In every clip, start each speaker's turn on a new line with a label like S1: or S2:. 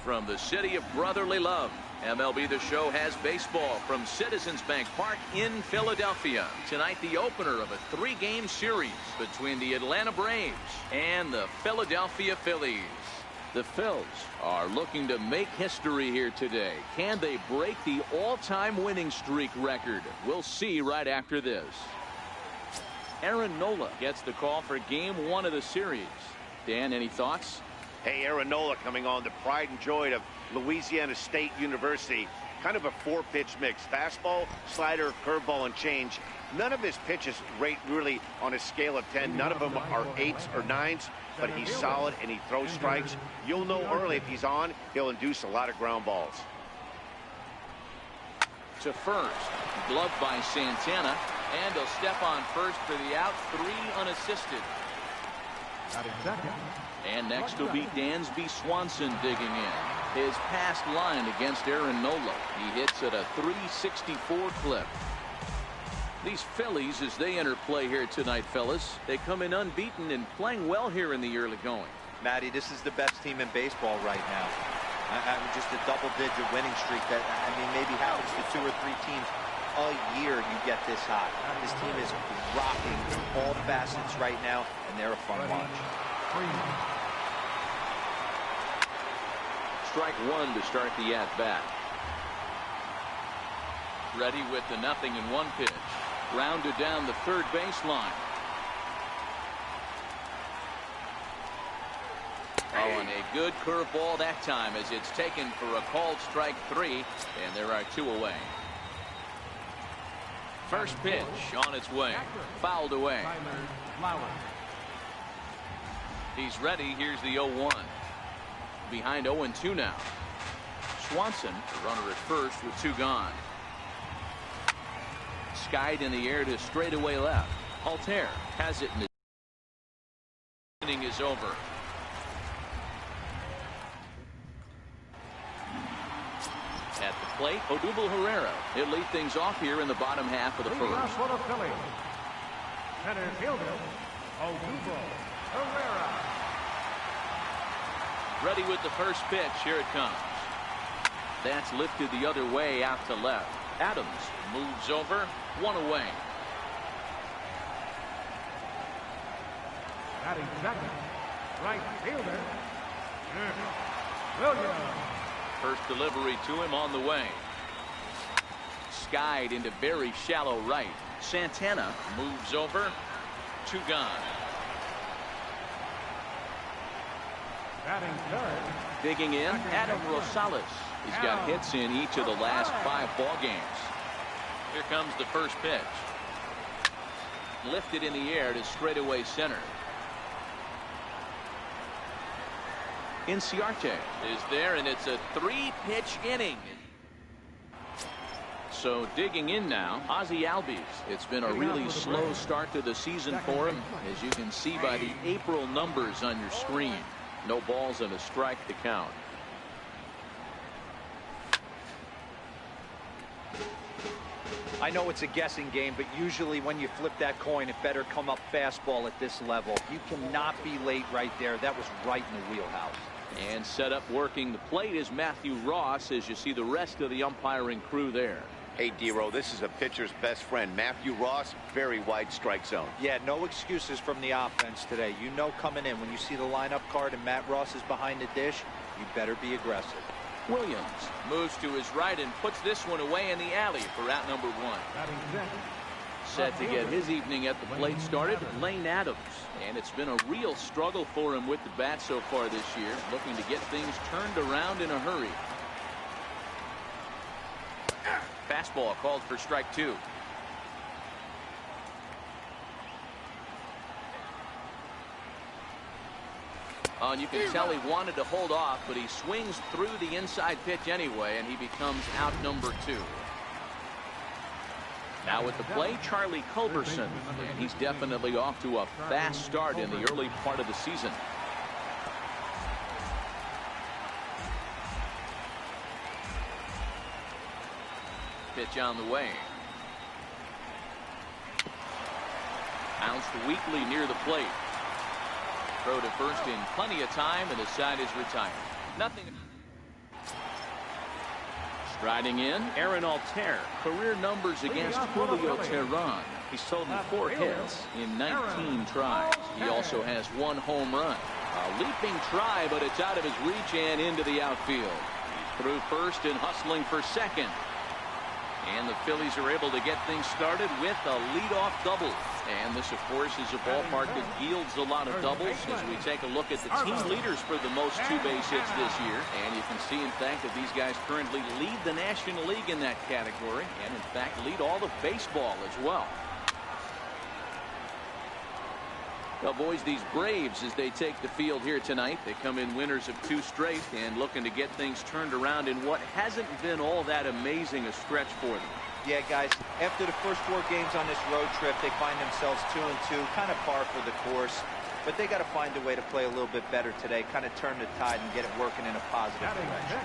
S1: from the city of brotherly love. MLB The Show has baseball from Citizens Bank Park in Philadelphia. Tonight, the opener of a 3-game series between the Atlanta Braves and the Philadelphia Phillies. The Phils are looking to make history here today. Can they break the all-time winning streak record? We'll see right after this. Aaron Nola gets the call for Game 1 of the series. Dan, any thoughts?
S2: Hey, Aaron Nola coming on, the pride and joy of Louisiana State University. Kind of a 4-pitch mix. Fastball, slider, curveball, and change. None of his pitches rate really on a scale of 10. None of them are 8s or 9s, but he's solid and he throws strikes. You'll know early if he's on, he'll induce a lot of ground balls.
S1: To first, gloved by Santana, and he'll step on first for the out, 3 unassisted. And next will be Dansby Swanson digging in. His past line against Aaron Nola. He hits at a 364 clip. These Phillies, as they enter play here tonight, fellas, they come in unbeaten and playing well here in the early going.
S3: Matty, this is the best team in baseball right now. Just a double-digit winning streak that, I mean, maybe happens to 2 or 3 teams a year you get this hot. This team is rocking all facets right now, and they're a fun watch.
S1: Strike 1 to start the at-bat. Ready with the 0-1 pitch. Grounded down the third baseline. Oh, and a good curveball that time as it's taken for a called strike 3, and there are 2 away. First pitch on its way. Fouled away. He's ready. Here's the 0-1. Behind 0-2 now. Swanson, the runner at first with 2 gone. Skied in the air to straightaway left. Altair has it in the inning is over. At the plate, Odubel Herrera. He'll lead things off here in the bottom half of the first.
S4: For the Phillies, center fielder, Odubel Herrera.
S1: Ready with the first pitch. Here it comes. That's lifted the other way out to left. Adams moves over, 1 away.
S4: Batting second, right fielder, Williams.
S1: First delivery to him on the way. Skied into very shallow right. Santana moves over, 2 gone.
S4: Batting third.
S1: Digging in, Adam Rosales. He's got hits in each of the last 5 ball games. Here comes the first pitch. Lifted in the air to straightaway center. Inciarte is there, and it's a 3-pitch inning. So digging in now, Ozzie Albies. It's been a really slow start to the season for him, as you can see by the April numbers on your screen. No balls and a strike to count.
S3: I know it's a guessing game, but usually when you flip that coin, it better come up fastball at this level. You cannot be late right there. That was right in the wheelhouse.
S1: And set up working the plate is Matthew Ross, as you see the rest of the umpiring crew there.
S2: Hey, D-Row, this is a pitcher's best friend. Matthew Ross, very wide strike zone.
S3: Yeah, no excuses from the offense today. You know coming in, when you see the lineup card and Matt Ross is behind the dish, you better be aggressive.
S1: Williams moves to his right and puts this one away in the alley for out number 1. Set to get his evening at the plate started, Lane Adams. And it's been a real struggle for him with the bat so far this year, looking to get things turned around in a hurry. Fastball called for strike 2. And you can tell he wanted to hold off, but he swings through the inside pitch anyway, and he becomes out number 2. Now at the plate, Charlie Culberson, and he's definitely off to a fast start in the early part of the season. Pitch on the way. Bounced weakly near the plate. Throw to first in plenty of time, and the side is retired. Nothing. Riding in, Aaron Altair. Career numbers against Julio Teheran. He's totaled 4 hits in 19 tries. He also has 1 home run. A leaping try, but it's out of his reach and into the outfield. He's through first and hustling for second. And the Phillies are able to get things started with a leadoff double. And this, of course, is a ballpark that yields a lot of doubles as we take a look at the team leaders for the most 2-base hits this year. And you can see, in fact, that these guys currently lead the National League in that category and, in fact, lead all of baseball as well. Well, boys, these Braves, as they take the field here tonight, they come in winners of 2 straight and looking to get things turned around in what hasn't been all that amazing a stretch for them.
S3: Yeah, guys, after the first 4 games on this road trip, they find themselves 2-2, kind of par for the course. But they got to find a way to play a little bit better today, kind of turn the tide and get it working in a positive direction.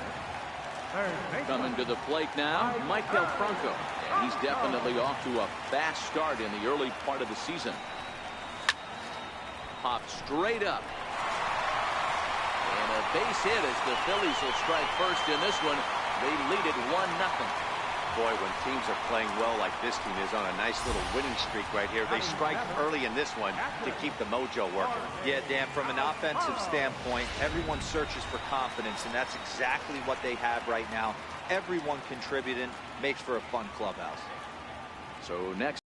S1: Coming to the plate now, Michael Franco. And he's definitely off to a fast start in the early part of the season. Popped straight up. And a base hit as the Phillies will strike first in this one. They lead it 1-0.
S2: Boy, when teams are playing well like this team is on a nice little winning streak right here, they strike early in this one to keep the mojo working.
S3: Yeah, Dan, from an offensive standpoint, everyone searches for confidence, and that's exactly what they have right now. Everyone contributing makes for a fun clubhouse.
S1: So next,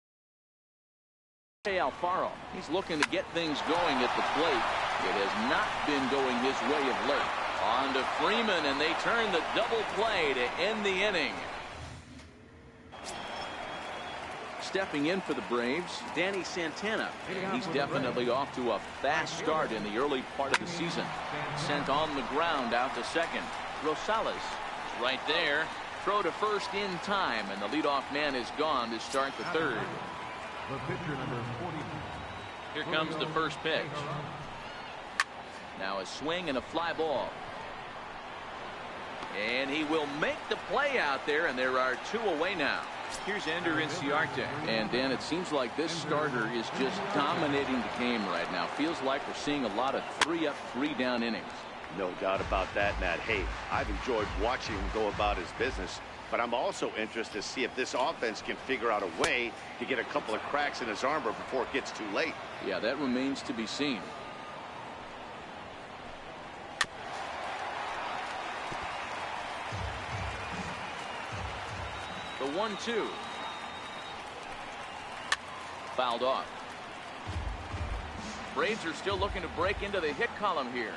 S1: Alfaro. He's looking to get things going at the plate. It has not been going his way of late. On to Freeman, and they turn the double play to end the inning. Stepping in for the Braves, Danny Santana. He's definitely off to a fast start in the early part of the season. Sent on the ground out to second. Rosales is right there. Throw to first in time, and the leadoff man is gone to start the third.
S4: The pitcher, number 40.
S1: Here comes the first pitch. Now a swing and a fly ball. And he will make the play out there, and there are 2 away now. Here's Ender Inciarte. And Dan, it seems like this starter is just dominating the game right now. Feels like we're seeing a lot of 3-up, 3-down innings.
S2: No doubt about that, Matt. Hey, I've enjoyed watching him go about his business, but I'm also interested to see if this offense can figure out a way to get a couple of cracks in his armor before it gets too late.
S1: Yeah, that remains to be seen. The 1-2. Fouled off. Braves are still looking to break into the hit column here.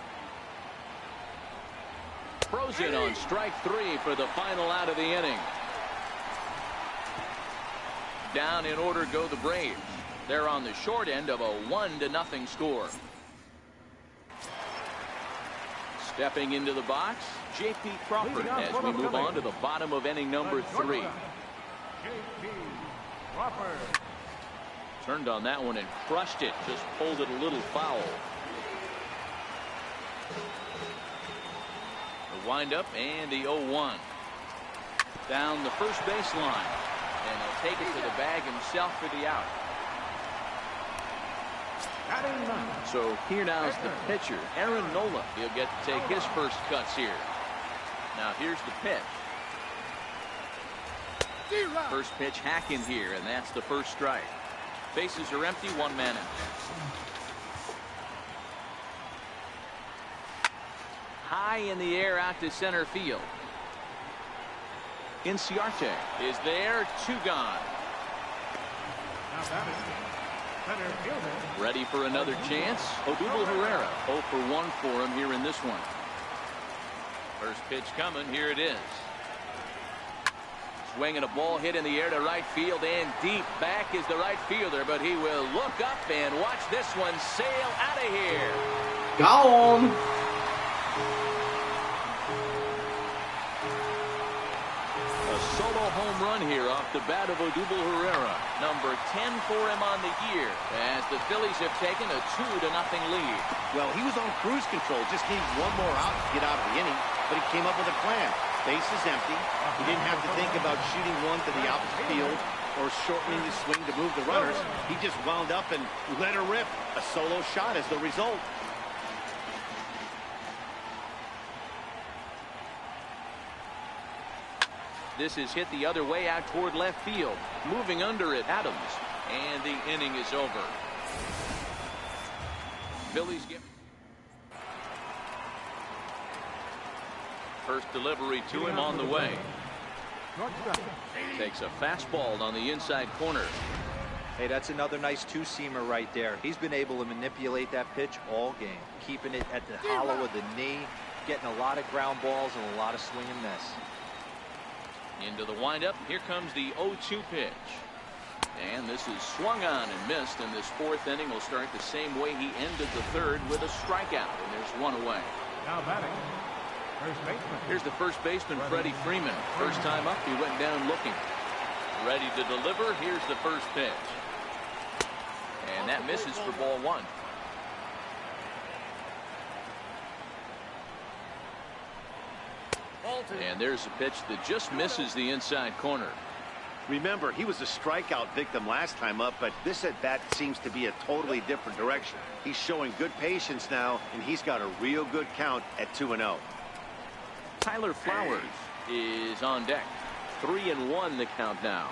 S1: Frozen on strike 3 for the final out of the inning. Down in order go the Braves. They're on the short end of a 1-0 score. Stepping into the box, J.P. Crawford as we move on to the bottom of inning number 3.
S4: J.P. Crawford.
S1: Turned on that one and crushed it. Just pulled it a little foul. The windup and the 0-1. Down the first baseline. And he'll take it to the bag himself for the out. So here now is the pitcher, Aaron Nola. He'll get to take his first cuts here. Now here's the pitch. First pitch hacking here, and that's the first strike. Bases are empty, 1 man out. High in the air out to center field. Inciarte is there, 2 gone.
S4: Now batting, center fielder.
S1: Ready for another chance. Odubel Herrera, 0 for 1 for him here in this one. First pitch coming, here it is. Swinging a ball hit in the air to right field, and deep back is the right fielder, but he will look up and watch this one sail out of here.
S5: Gone.
S1: A solo home run here off the bat of Odubel Herrera. Number 10 for him on the year, as the Phillies have taken a 2-0 lead.
S2: Well, he was on cruise control, just needed 1 more out to get out of the inning, but he came up with a plan. Base is empty. He didn't have to think about shooting one to the opposite field or shortening the swing to move the runners. He just wound up and let her rip. A solo shot as the result.
S1: This is hit the other way out toward left field. Moving under it, Adams. And the inning is over. Phillies get first delivery to him on the way. Takes a fastball on the inside corner.
S3: Hey, that's another nice two-seamer right there. He's been able to manipulate that pitch all game, keeping it at the hollow of the knee, getting a lot of ground balls and a lot of swing and miss.
S1: Into the windup. Here comes the 0-2 pitch. And this is swung on and missed, and this fourth inning will start the same way he ended the third with a strikeout, and there's one away.
S4: Now batting, first baseman.
S1: Here's the first baseman, Freddie Freeman. First time up, he went down looking. Ready to deliver. Here's the first pitch. And that misses for ball one. And there's a pitch that just misses the inside corner.
S2: Remember, he was a strikeout victim last time up, but this at-bat seems to be a totally different direction. He's showing good patience now, and he's got a real good count at 2-0.
S1: Tyler Flowers is on deck. 3-1 the count now.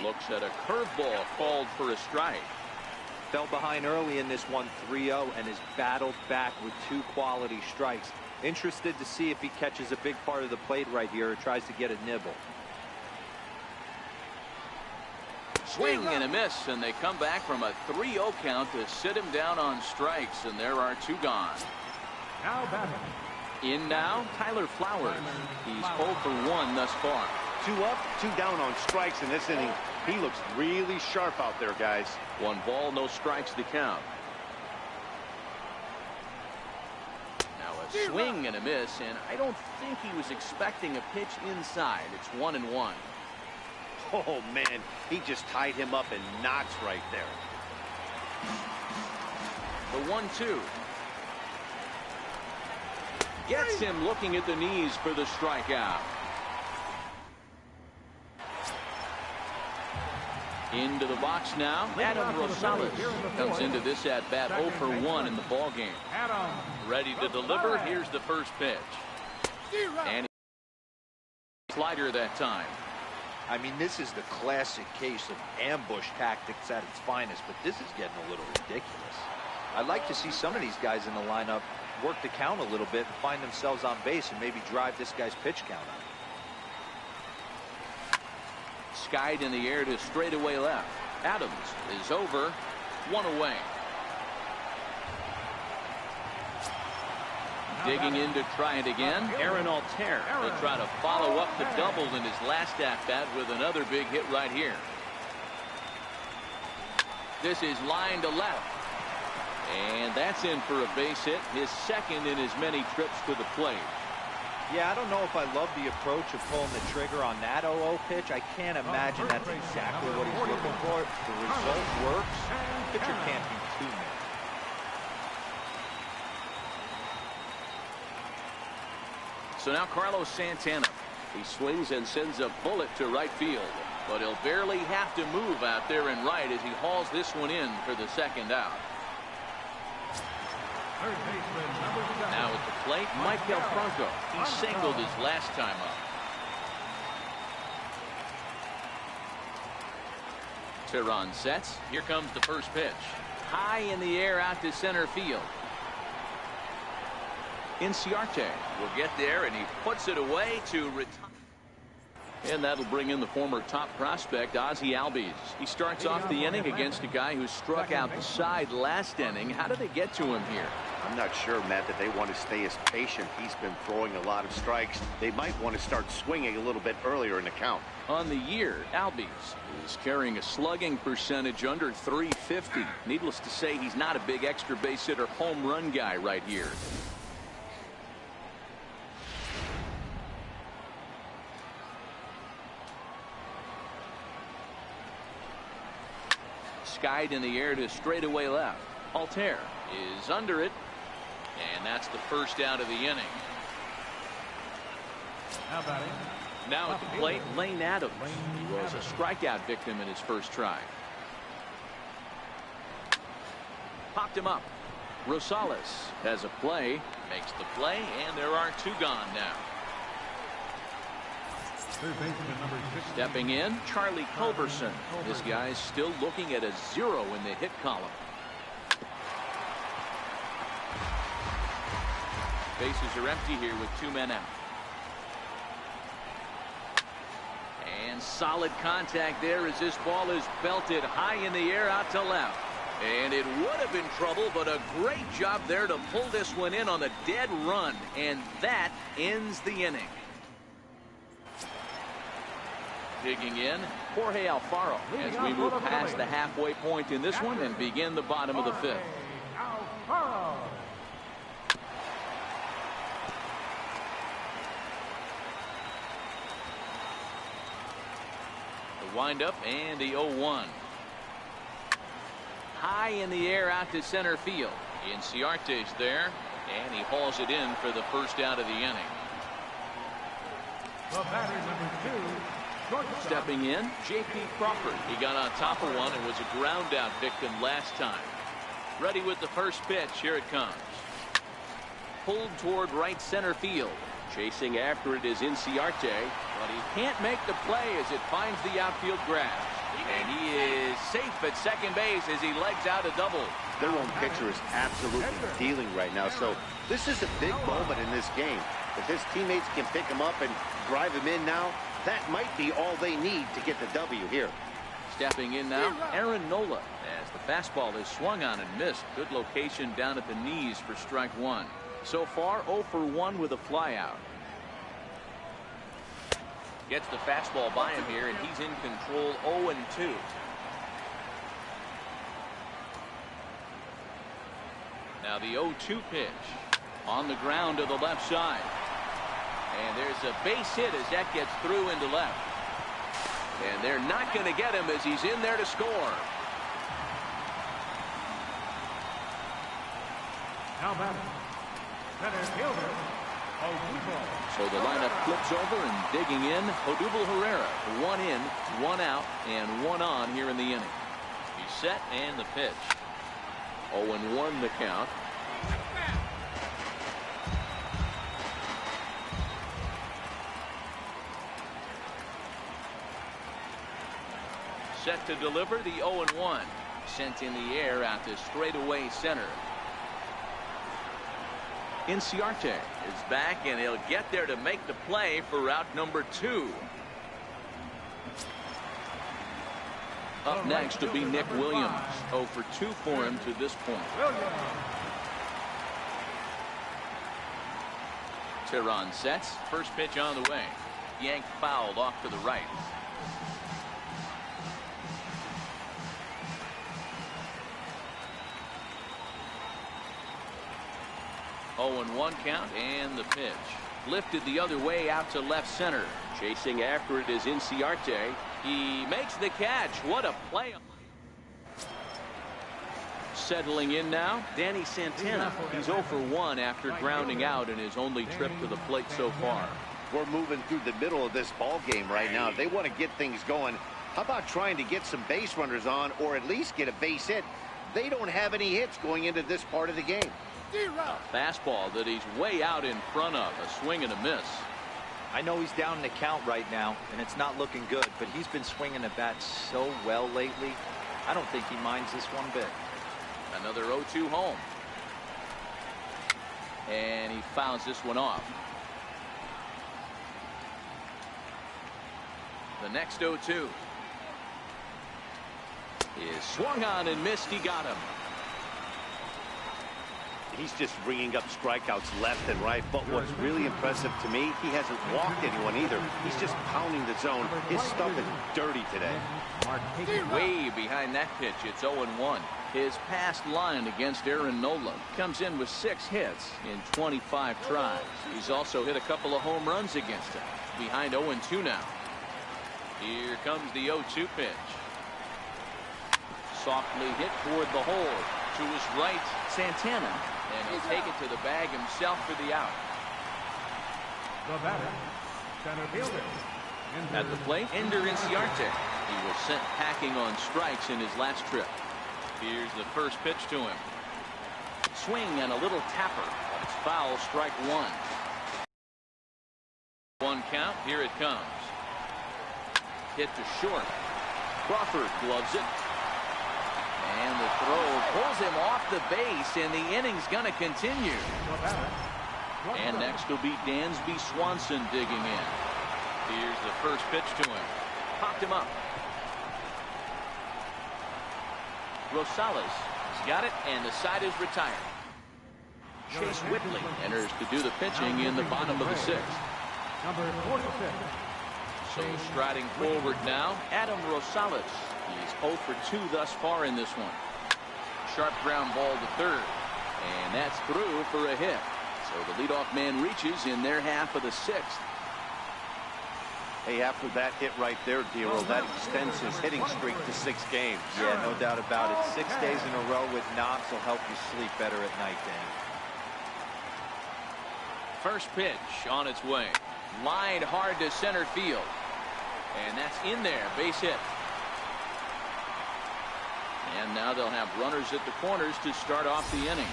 S1: Looks at a curveball called for a strike.
S3: Fell behind early in this one 3-0 and has battled back with 2 quality strikes. Interested to see if he catches a big part of the plate right here or tries to get a nibble.
S1: Swing and a miss, and they come back from a 3-0 count to sit him down on strikes, and there are 2 gone.
S4: Now batting.
S1: In now, Tyler Flowers. He's 0 for 1 thus far.
S2: 2 up, 2 down on strikes in this inning. He looks really sharp out there, guys.
S1: 1 ball, no strikes to count. Now a swing and a miss, and I don't think he was expecting a pitch inside. It's 1-1.
S2: Oh, man, he just tied him up in knots right there.
S1: The 1-2. Gets him looking at the knees for the strikeout. Into the box now, Adam Rosales comes into this at bat 0 for 1 in the ball game. Ready to deliver. Here's the first pitch. And slider that time.
S3: I mean, this is the classic case of ambush tactics at its finest, but this is getting a little ridiculous. I'd like to see some of these guys in the lineup work the count a little bit and find themselves on base and maybe drive this guy's pitch count up.
S1: Skied in the air to straightaway left. Adams is over. 1 away. Digging in to try it again. Aaron Altair will try to follow up the double in his last at-bat with another big hit right here. This is line to left. And that's in for a base hit. His second in as many trips to the plate.
S3: Yeah, I don't know if I love the approach of pulling the trigger on that 0-0 pitch. I can't imagine that's exactly what he's looking for. The result works. The pitcher can't be too mad.
S1: So now Carlos Santana. He swings and sends a bullet to right field. But he'll barely have to move out there in right as he hauls this one in for the second out. Now at the plate, Michael Franco. He singled his last time up. Teheran sets. Here comes the first pitch. High in the air out to center field. Inciarte will get there, and he puts it away to retire. And that'll bring in the former top prospect, Ozzie Albies. He starts off the inning against a guy who struck out the side last inning. How did they get to him here?
S2: I'm not sure, Matt, that they want to stay as patient. He's been throwing a lot of strikes. They might want to start swinging a little bit earlier in the count.
S1: On the year, Albies is carrying a slugging percentage under .350. Needless to say, he's not a big extra base hitter home run guy right here. Skied in the air to straightaway left. Altair is under it, and that's the first out of the inning. Now at the plate, Lane Adams. He was a strikeout victim in his first try. Popped him up. Rosales has a play, makes the play, and there are 2 gone now.
S4: Third baseman number 16.
S1: Stepping in, Charlie Culberson. This guy's still looking at a 0 in the hit column. Bases are empty here with 2 men out. And solid contact there as this ball is belted high in the air out to left. And it would have been trouble, but a great job there to pull this one in on the dead run. And that ends the inning. Digging in, Jorge Alfaro as we move past the halfway point in this one and begin the bottom of the 5th.
S4: Alfaro.
S1: The windup and the 0-1. High in the air out to center field. Inciarte's there, and he hauls it in for the first out of the inning.
S4: The batter number 2. Shortstop.
S1: Stepping in, J.P. Crawford. He got on top of one and was a ground out victim last time. Ready with the first pitch. Here it comes. Pulled toward right center field. Chasing after it is Inciarte, but he can't make the play as it finds the outfield grass. And he is safe at second base as he legs out a double.
S2: Their own pitcher is absolutely dealing right now, so this is a big moment in this game. If his teammates can pick him up and drive him in now, that might be all they need to get the W here.
S1: Stepping in now, Aaron Nola, as the fastball is swung on and missed. Good location down at the knees for strike 1. So far, 0 for 1 with a flyout. Gets the fastball by him here, and he's in control 0-2. Now the 0-2 pitch on the ground to the left side. And there's a base hit as that gets through into left. And they're not going to get him as he's in there to score.
S4: Now batting. Center fielder.
S1: So the lineup flips over and digging in, Odubel Herrera. 1 in, 1 out, and 1 on here in the inning. He's set and the pitch. 0-1 the count. Set to deliver the 0-1. Sent in the air out to straightaway center. Inciarte is back, and he'll get there to make the play for route number 2. Up next will be Nick Williams. 0 for 2 for him to this point. Tehran sets. First pitch on the way. Yanked fouled off to the right. Oh, and 1 count, and the pitch. Lifted the other way out to left center. Chasing after it is Inciarte. He makes the catch. What a play. Settling in now, Danny Santana. He's 0 for 1 after grounding out in his only trip to the plate so far.
S2: We're moving through the middle of this ball game right now. They want to get things going. How about trying to get some base runners on, or at least get a base hit? They don't have any hits going into this part of the game.
S1: A fastball that he's way out in front of. A swing and a miss.
S3: I know he's down in the count right now, and it's not looking good, but he's been swinging the bat so well lately. I don't think he minds this one bit.
S1: Another 0-2 home. And he fouls this one off. The next 0-2 is swung on and missed. He got him.
S2: He's just ringing up strikeouts left and right. But what's really impressive to me, he hasn't walked anyone either. He's just pounding the zone. His stuff is dirty today.
S1: Way behind that pitch. It's 0-1. His past line against Aaron Nola comes in with 6 hits in 25 tries. He's also hit a couple of home runs against him. Behind 0-2 now. Here comes the 0-2 pitch. Softly hit toward the hole. To his right, Santana. And he'll take it to the bag himself for the out.
S4: The batter, center fielder.
S1: At the plate, Ender Inciarte. He was sent packing on strikes in his last trip. Here's the first pitch to him. Swing and a little tapper. It's foul, strike one. 1 count. Here it comes. Hit to short. Crawford gloves it. And the throw pulls him off the base, and the inning's going to continue. And next will be Dansby Swanson digging in. Here's the first pitch to him. Popped him up. Rosales has got it, and the side is retired. Chase Whitley enters to do the pitching in the bottom of the 6th.
S4: Number 46.
S1: So striding forward now, Adam Rosales. He's 0 for 2 thus far in this one. Sharp ground ball to third, and that's through for a hit. So the leadoff man reaches in their half of the 6th.
S2: Hey, after that hit right there, Dero, that extends his hitting streak to 6 games.
S3: Yeah, no doubt about it. 6 days in a row with knocks will help you sleep better at night, Dan.
S1: First pitch on its way. Lined hard to center field. And that's in there. Base hit. And now they'll have runners at the corners to start off the inning.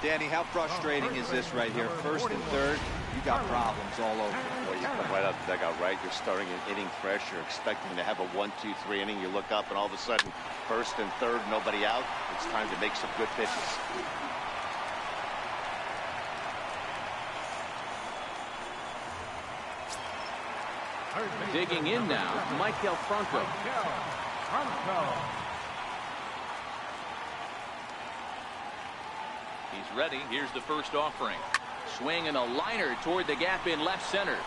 S3: Danny, how frustrating is this right here? First and third, you got problems all over.
S2: Well, you come right out the dugout, right? You're starting an inning fresh. You're expecting to have a 1-2-3 inning. You look up, and all of a sudden, first and third, nobody out. It's time to make some good pitches.
S1: Digging in now, Michael Franco. He's ready. Here's the first offering. Swing and a liner toward the gap in left center.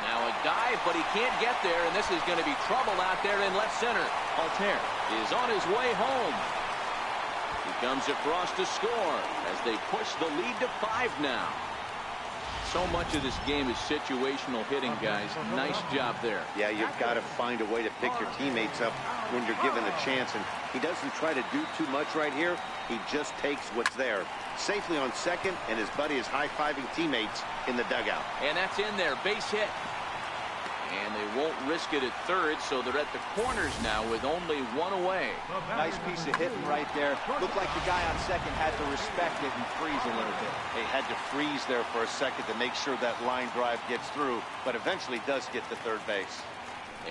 S1: Now a dive, but he can't get there, and this is going to be trouble out there in left center. Altair is on his way home. He comes across to score as they push the lead to 5 now. So much of this game is situational hitting, guys. Nice job there.
S2: Yeah, you've got to find a way to pick your teammates up when you're given a chance. And he doesn't try to do too much right here. He just takes what's there. Safely on second, and his buddy is high-fiving teammates in the dugout.
S1: And that's in there. Base hit. And they won't risk it at third, so they're at the corners now with only 1 away.
S3: Nice piece of hitting right there. Looked like the guy on second had to respect it and freeze a little bit.
S2: They had to freeze there for a second to make sure that line drive gets through, but eventually does get to third base.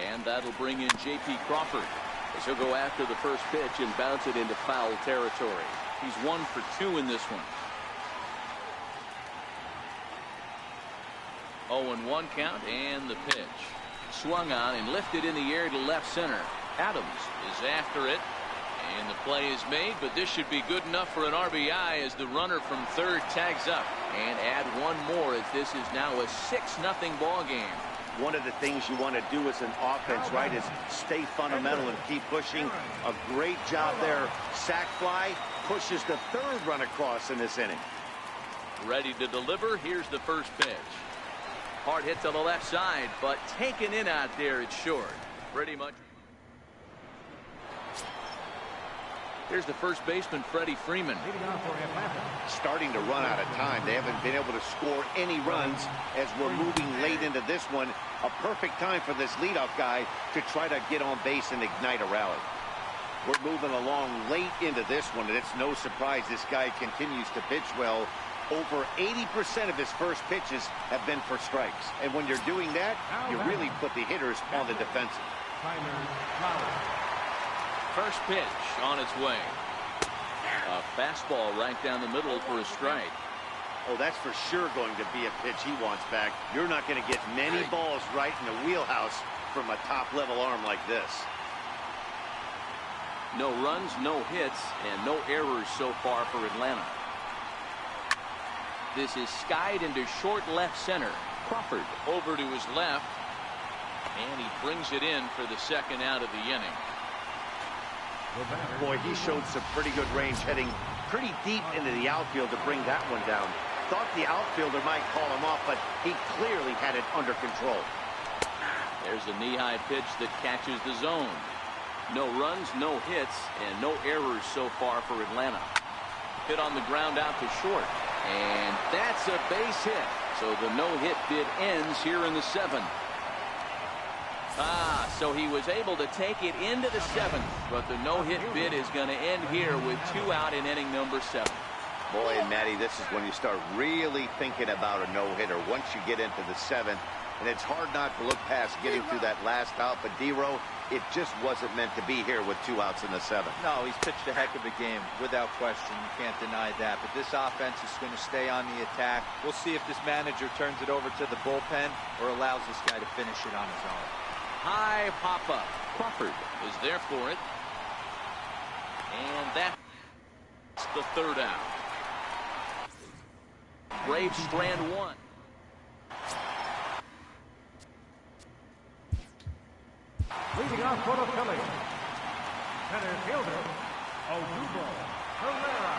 S1: And that'll bring in J.P. Crawford as he'll go after the first pitch and bounce it into foul territory. He's 1 for 2 in this one. 0-1 count, and the pitch. Swung on and lifted in the air to left center. Adams is after it, and the play is made, but this should be good enough for an RBI as the runner from third tags up. And add 1 more as this is now a 6-0 ball game.
S2: One of the things you want to do as an offense, right, is stay fundamental and keep pushing. A great job there. Sac fly pushes the third run across in this inning.
S1: Ready to deliver. Here's the first pitch. Hard hit to the left side, but taken in out there, it's short. Pretty much. Here's the first baseman, Freddie Freeman.
S2: Starting to run out of time. They haven't been able to score any runs as we're moving late into this one. A perfect time for this leadoff guy to try to get on base and ignite a rally. We're moving along late into this one, and it's no surprise this guy continues to pitch well. Over 80% of his first pitches have been for strikes. And when you're doing that, you really put the hitters on the defensive.
S1: First pitch on its way. A fastball right down the middle for a strike.
S2: Oh, that's for sure going to be a pitch he wants back. You're not going to get many balls right in the wheelhouse from a top-level arm like this.
S1: No runs, no hits, and no errors so far for Atlanta. This is skied into short left center. Crawford over to his left, and he brings it in for the second out of the inning.
S2: Boy, he showed some pretty good range heading pretty deep into the outfield to bring that one down. Thought the outfielder might call him off, but he clearly had it under control.
S1: There's a knee-high pitch that catches the zone. No runs, no hits, and no errors so far for Atlanta. Hit on the ground out to short. And that's a base hit. So the no-hit bid ends here in the 7th. So he was able to take it into the 7th, but the no-hit bid is going to end here with 2 out in inning number 7.
S2: Boy, and Matty, this is when you start really thinking about a no-hitter once you get into the seventh. And it's hard not to look past getting through that last out. But D-Row, it just wasn't meant to be here with 2 outs in the seventh.
S3: No, he's pitched a heck of a game, without question. You can't deny that. But this offense is going to stay on the attack. We'll see if this manager turns it over to the bullpen or allows this guy to finish it on his own.
S1: High pop-up. Crawford is there for it. And that's the 3rd out. Braves strand 1.
S4: Leading off for the Phillies, center fielder, Odubel Herrera.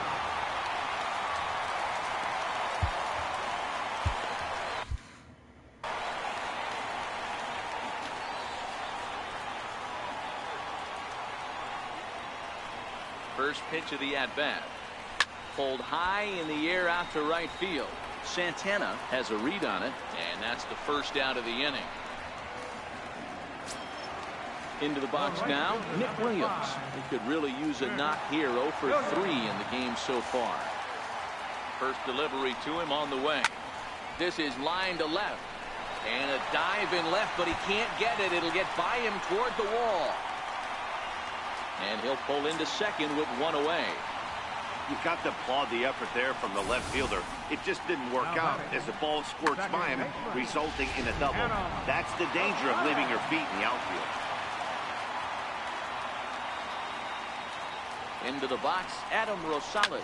S1: First pitch of the at-bat. Pulled high in the air out to right field. Santana has a read on it, and that's the 1st out of the inning. Into the box now, Nick Williams. He could really use a knock here. 0 for 3 in the game so far. First delivery to him on the way. This is line to left. And a dive in left, but he can't get it. It'll get by him toward the wall. And he'll pull into second with 1 away.
S2: You've got to applaud the effort there from the left fielder. It just didn't work out as the ball squirts by him, resulting in a double. That's the danger of leaving your feet in the outfield.
S1: Into the box, Adam Rosales,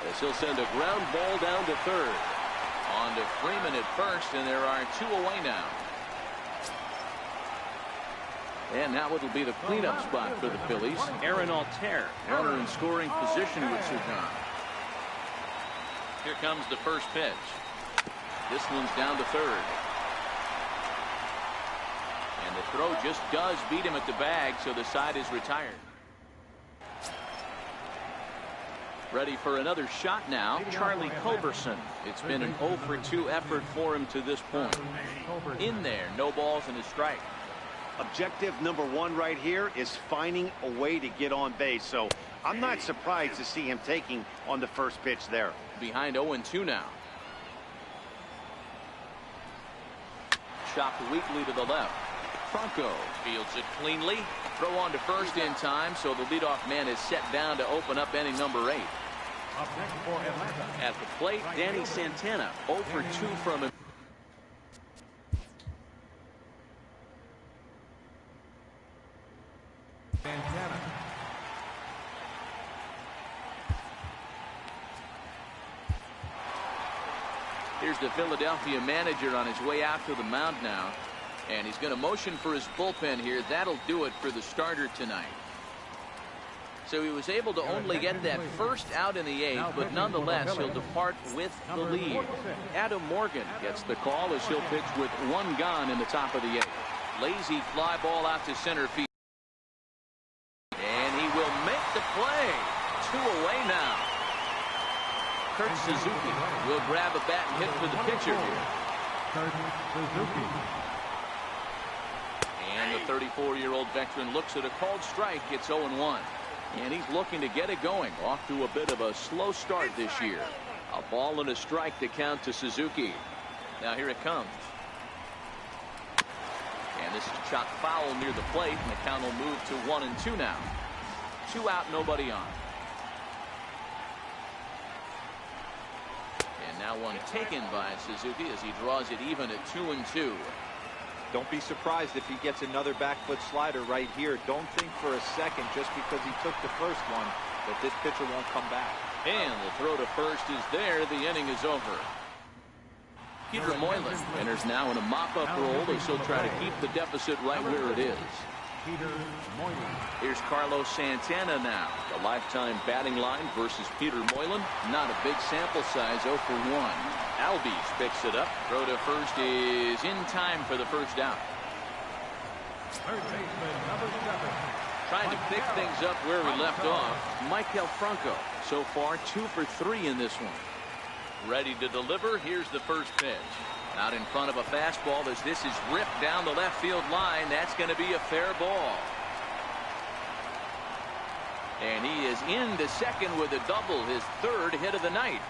S1: as he'll send a ground ball down to 3rd. On to Freeman at 1st, and there are 2 away now. And now it'll be the cleanup spot for the Phillies. Aaron Altair, runner in scoring position with Sir John. Here comes the first pitch. This one's down to 3rd. And the throw just does beat him at the bag, so the side is retired. Ready for another shot now, Charlie Culberson. It's been an 0 for 2 effort for him to this point. In there, no balls and a strike.
S2: Objective number 1 right here is finding a way to get on base. So I'm not surprised to see him taking on the first pitch there.
S1: Behind 0-2 now. Chopped weakly to the left. Franco fields it cleanly. Throw on to first in time, so the leadoff man is set down to open up inning number 8.
S4: Up next for Atlanta.
S1: At the plate, Danny Santana, 0 for 2 from him.
S4: Santana.
S1: Here's the Philadelphia manager on his way out to the mound now. And he's going to motion for his bullpen here. That'll do it for the starter tonight. So he was able to only get that first out in the 8th, but nonetheless he'll depart with the lead. Adam Morgan gets the call as he'll pitch with 1 gone in the top of the 8th. Lazy fly ball out to center field. And he will make the play. 2 away now. Kurt Suzuki will grab a bat and hit for the pitcher here.
S4: Kurt Suzuki.
S1: And the 34-year-old veteran looks at a called strike. It's 0-1. And he's looking to get it going. Off to a bit of a slow start this year. A ball and a strike to count to Suzuki. Now here it comes. And this is chopped foul near the plate, and the count will move to 1-2 now. 2 out, nobody on. And now one taken by Suzuki as he draws it even at 2-2.
S3: Don't be surprised if he gets another back foot slider right here. Don't think for a second, just because he took the first one, that this pitcher won't come back.
S1: And the throw to first is there. The inning is over. Peter Moylan enters now in a mop-up role as he'll try to keep the deficit right where it is.
S4: Peter Moylan.
S1: Here's Carlos Santana now. The lifetime batting line versus Peter Moylan. Not a big sample size, 0 for 1. Albies picks it up. Throw to first is in time for the first out.
S4: Third baseman, number 7.
S1: Trying to pick things up where we left off. Michael Franco. So far, 2 for 3 in this one. Ready to deliver. Here's the first pitch. Out in front of a fastball as this is ripped down the left field line. That's going to be a fair ball. And he is into second with a double, his third hit of the night.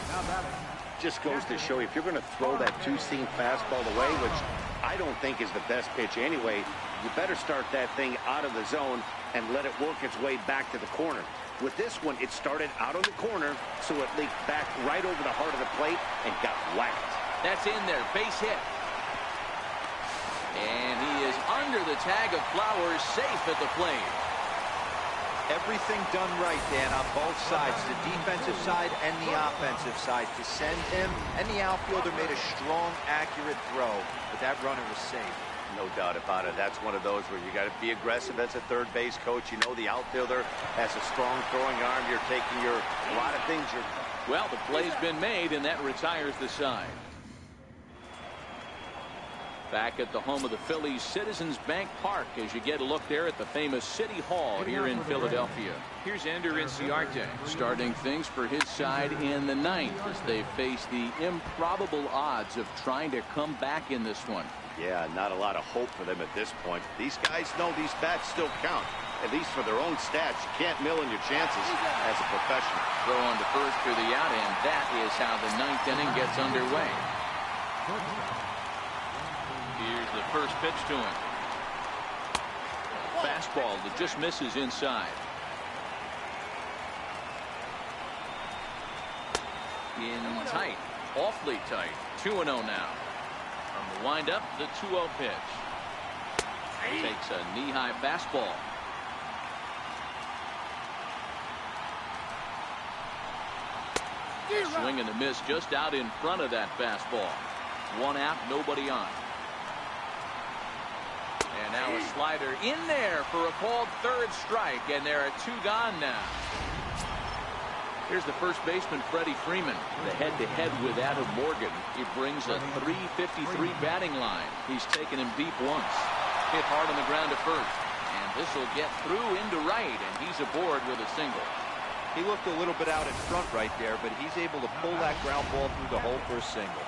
S4: Now batting.
S2: Just goes to show you, if you're going to throw that two-seam fastball away, which I don't think is the best pitch anyway, you better start that thing out of the zone and let it work its way back to the corner. With this one, it started out of the corner, so it leaked back right over the heart of the plate and got whacked.
S1: That's in there, base hit. And he is under the tag of Flowers, safe at the plate.
S3: Everything done right, Dan, on both sides, the defensive side and the offensive side, to send him, and the outfielder made a strong, accurate throw, but that runner was safe.
S2: No doubt about it. That's one of those where you got to be aggressive as a third base coach. You know the outfielder has a strong throwing arm. You're taking a lot of things.
S1: Well, the play's been made, and that retires the side. Back at the home of the Phillies, Citizens Bank Park, as you get a look there at the famous City Hall here in Philadelphia. Here's Ender Inciarte starting things for his side in the ninth as they face the improbable odds of trying to come back in this one.
S2: Yeah, not a lot of hope for them at this point. These guys know these bats still count, at least for their own stats. You can't mill in your chances as a professional.
S1: Throw on to first for the out, and that is how the ninth inning gets underway. Here's the first pitch to him. Fastball that just misses inside. In tight, awfully tight. 2-0 now. From the windup, the 2-0 pitch. Takes a knee-high fastball. Swing and a miss just out in front of that fastball. One out, nobody on. And now a slider in there for a called third strike, and there are two gone now. Here's the first baseman, Freddie Freeman. The head-to-head with Adam Morgan. He brings a .353 batting line. He's taken him deep once. Hit hard on the ground to first. And this will get through into right, and he's aboard with a single.
S3: He looked a little bit out in front right there, but he's able to pull that ground ball through the hole for a single.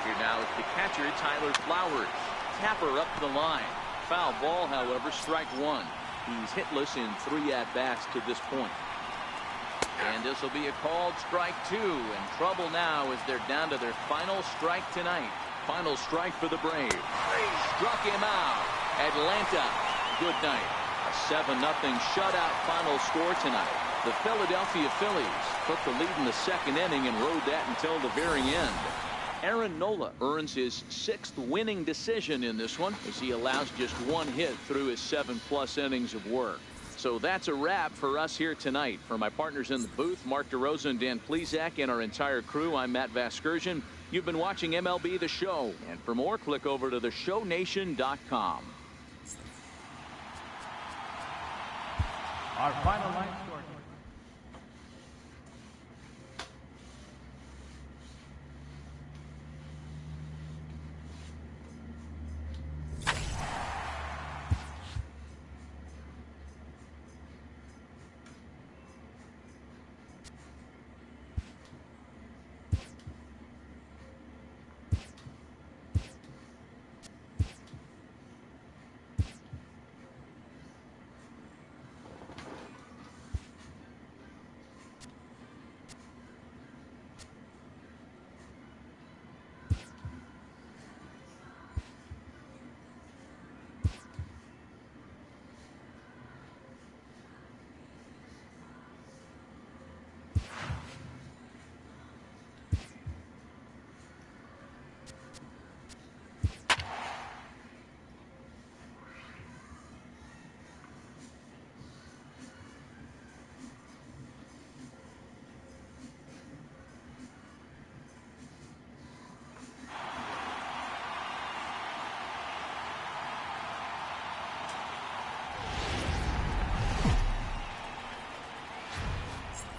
S1: Here now is the catcher, Tyler Flowers. Tapper up the line. Foul ball, however, strike one. He's hitless in 3 at-bats to this point. And this will be a called strike 2. And trouble now as they're down to their final strike tonight. Final strike for the Braves. Struck him out. Atlanta, good night. A 7-0 shutout final score tonight. The Philadelphia Phillies took the lead in the second inning and rode that until the very end. Aaron Nola earns his 6th winning decision in this one as he allows just 1 hit through his 7+ innings of work. So that's a wrap for us here tonight. For my partners in the booth, Mark DeRosa and Dan Plesac, and our entire crew, I'm Matt Vasgersian. You've been watching MLB The Show. And for more, click over to theshownation.com.
S4: Our final line score.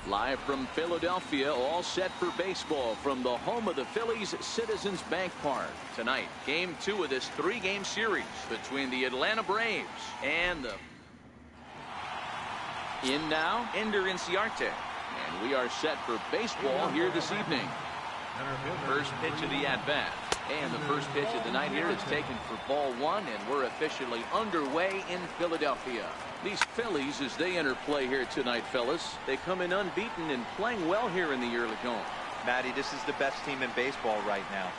S1: Live from Philadelphia, all set for baseball from the home of the Phillies, Citizens Bank Park. Tonight, Game 2 of this 3-game series between the Atlanta Braves and the... In now, Ender Inciarte. And we are set for baseball here this evening. First pitch of the at-bat. And the first pitch of the night here is taken for ball one, and we're officially underway in Philadelphia. These Phillies, as they enter play here tonight, fellas, they come in unbeaten and playing well here in the early going.
S3: Matty, this is the best team in baseball right now.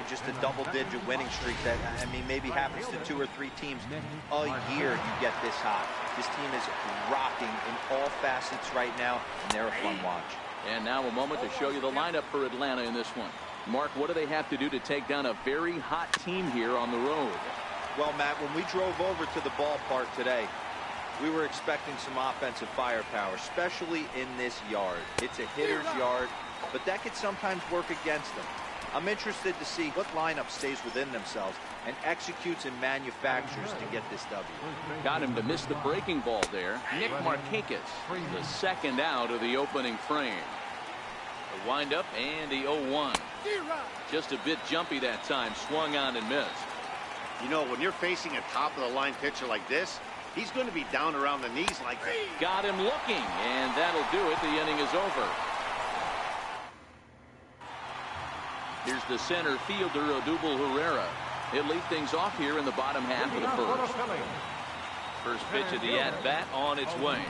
S3: Just a double-digit winning streak that, I mean, maybe happens to 2 or 3 teams a year you get this hot. This team is rocking in all facets right now, and they're a fun watch.
S1: And now a moment to show you the lineup for Atlanta in this one. Mark, what do they have to do to take down a very hot team here on the road?
S3: Well, Matt, when we drove over to the ballpark today, we were expecting some offensive firepower, especially in this yard. It's a hitter's yard, but that could sometimes work against them. I'm interested to see what lineup stays within themselves and executes and manufactures to get this W.
S1: Got him to miss the breaking ball there. Nick Markakis, the second out of the opening frame. The windup and the 0-1. Just a bit jumpy that time, swung on and missed.
S2: You know, when you're facing a top-of-the-line pitcher like this, he's going to be down around the knees like that.
S1: Got him looking, and that'll do it. The inning is over. Here's the center fielder, Odubel Herrera. He'll lead things off here in the bottom half of the first. First pitch of the at-bat on its way.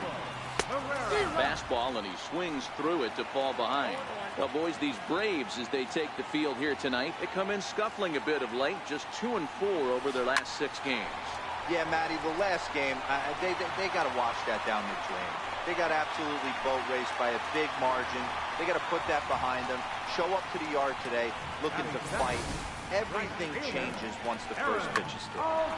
S1: Fastball, and he swings through it to fall behind. Well, boys, these Braves, as they take the field here tonight, they come in scuffling a bit of late, just 2-4 over their last 6 games.
S3: Yeah, Matty, the last game, they got to wash that down the drain. They got absolutely boat raced by a big margin. They got to put that behind them, show up to the yard today, looking to fight. Everything changes once the first pitch is thrown.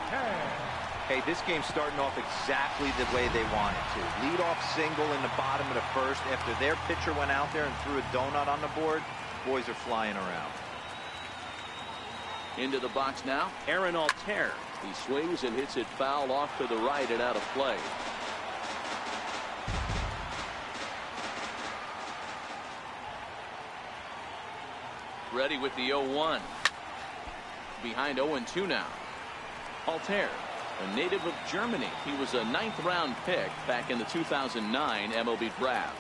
S3: Hey, this game's starting off exactly the way they want it to. Lead-off single in the bottom of the first after their pitcher went out there and threw a donut on the board. Boys are flying around.
S1: Into the box now, Aaron Altair. He swings and hits it foul off to the right and out of play. Ready with the 0-1. Behind 0-2 now. Altair, a native of Germany. He was a 9th-round pick back in the 2009 MLB draft.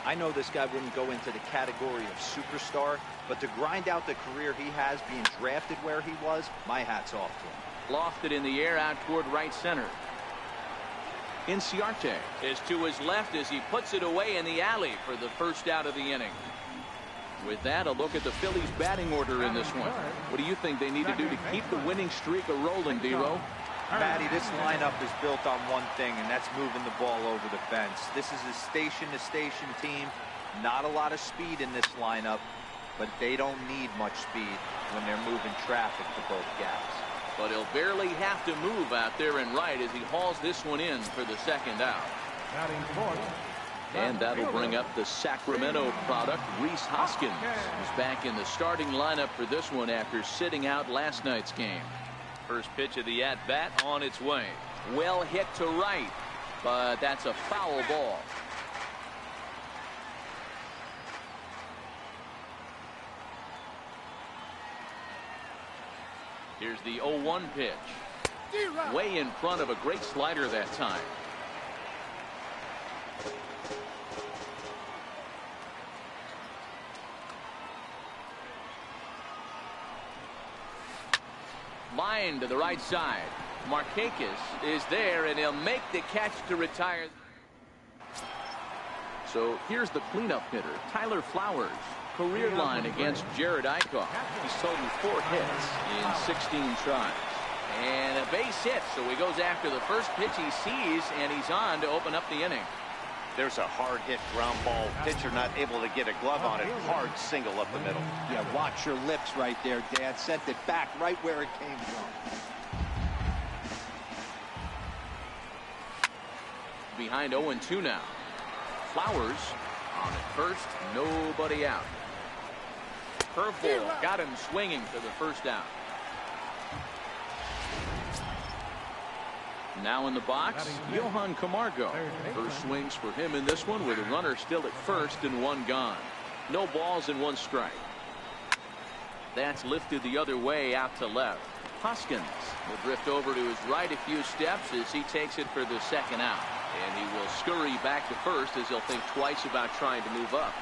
S3: I know this guy wouldn't go into the category of superstar, but to grind out the career he has being drafted where he was, my hat's off to him.
S1: Lofted in the air out toward right center. Inciarte is to his left as he puts it away in the alley for the first out of the inning. With that, a look at the Phillies batting order in this one. What do you think they need to do to keep the winning streak a-rolling, D-Row?
S3: Matty, this lineup is built on one thing, and that's moving the ball over the fence. This is a station-to-station team. Not a lot of speed in this lineup, but they don't need much speed when they're moving traffic to both gaps.
S1: But he'll barely have to move out there and right as he hauls this one in for the second out. And that'll bring up the Sacramento product, Rhys Hoskins. He's back in the starting lineup for this one after sitting out last night's game. First pitch of the at-bat on its way. Well hit to right, but that's a foul ball. Here's the 0-1 pitch. Way in front of a great slider that time. Line to the right side. Markakis is there, and he'll make the catch to retire. So here's the cleanup hitter, Tyler Flowers. Career line against Jared Eichhoff. He's totaled 4 hits in 16 tries. And a base hit, so he goes after the first pitch he sees, and he's on to open up the inning.
S2: There's a hard hit ground ball. Pitcher not able to get a glove on it. Hard single up the middle.
S3: Yeah, watch your lips right there, Dad. Sent it back right where it came from.
S1: Behind 0-2 now. Flowers on at first, nobody out. Curveball got him swinging for the first out. Now in the box, Johan Camargo. First swings for him in this one with a runner still at first and 1 gone. No balls and 1 strike. That's lifted the other way out to left. Hoskins will drift over to his right a few steps as he takes it for the second out. And he will scurry back to first as he'll think twice about trying to move up.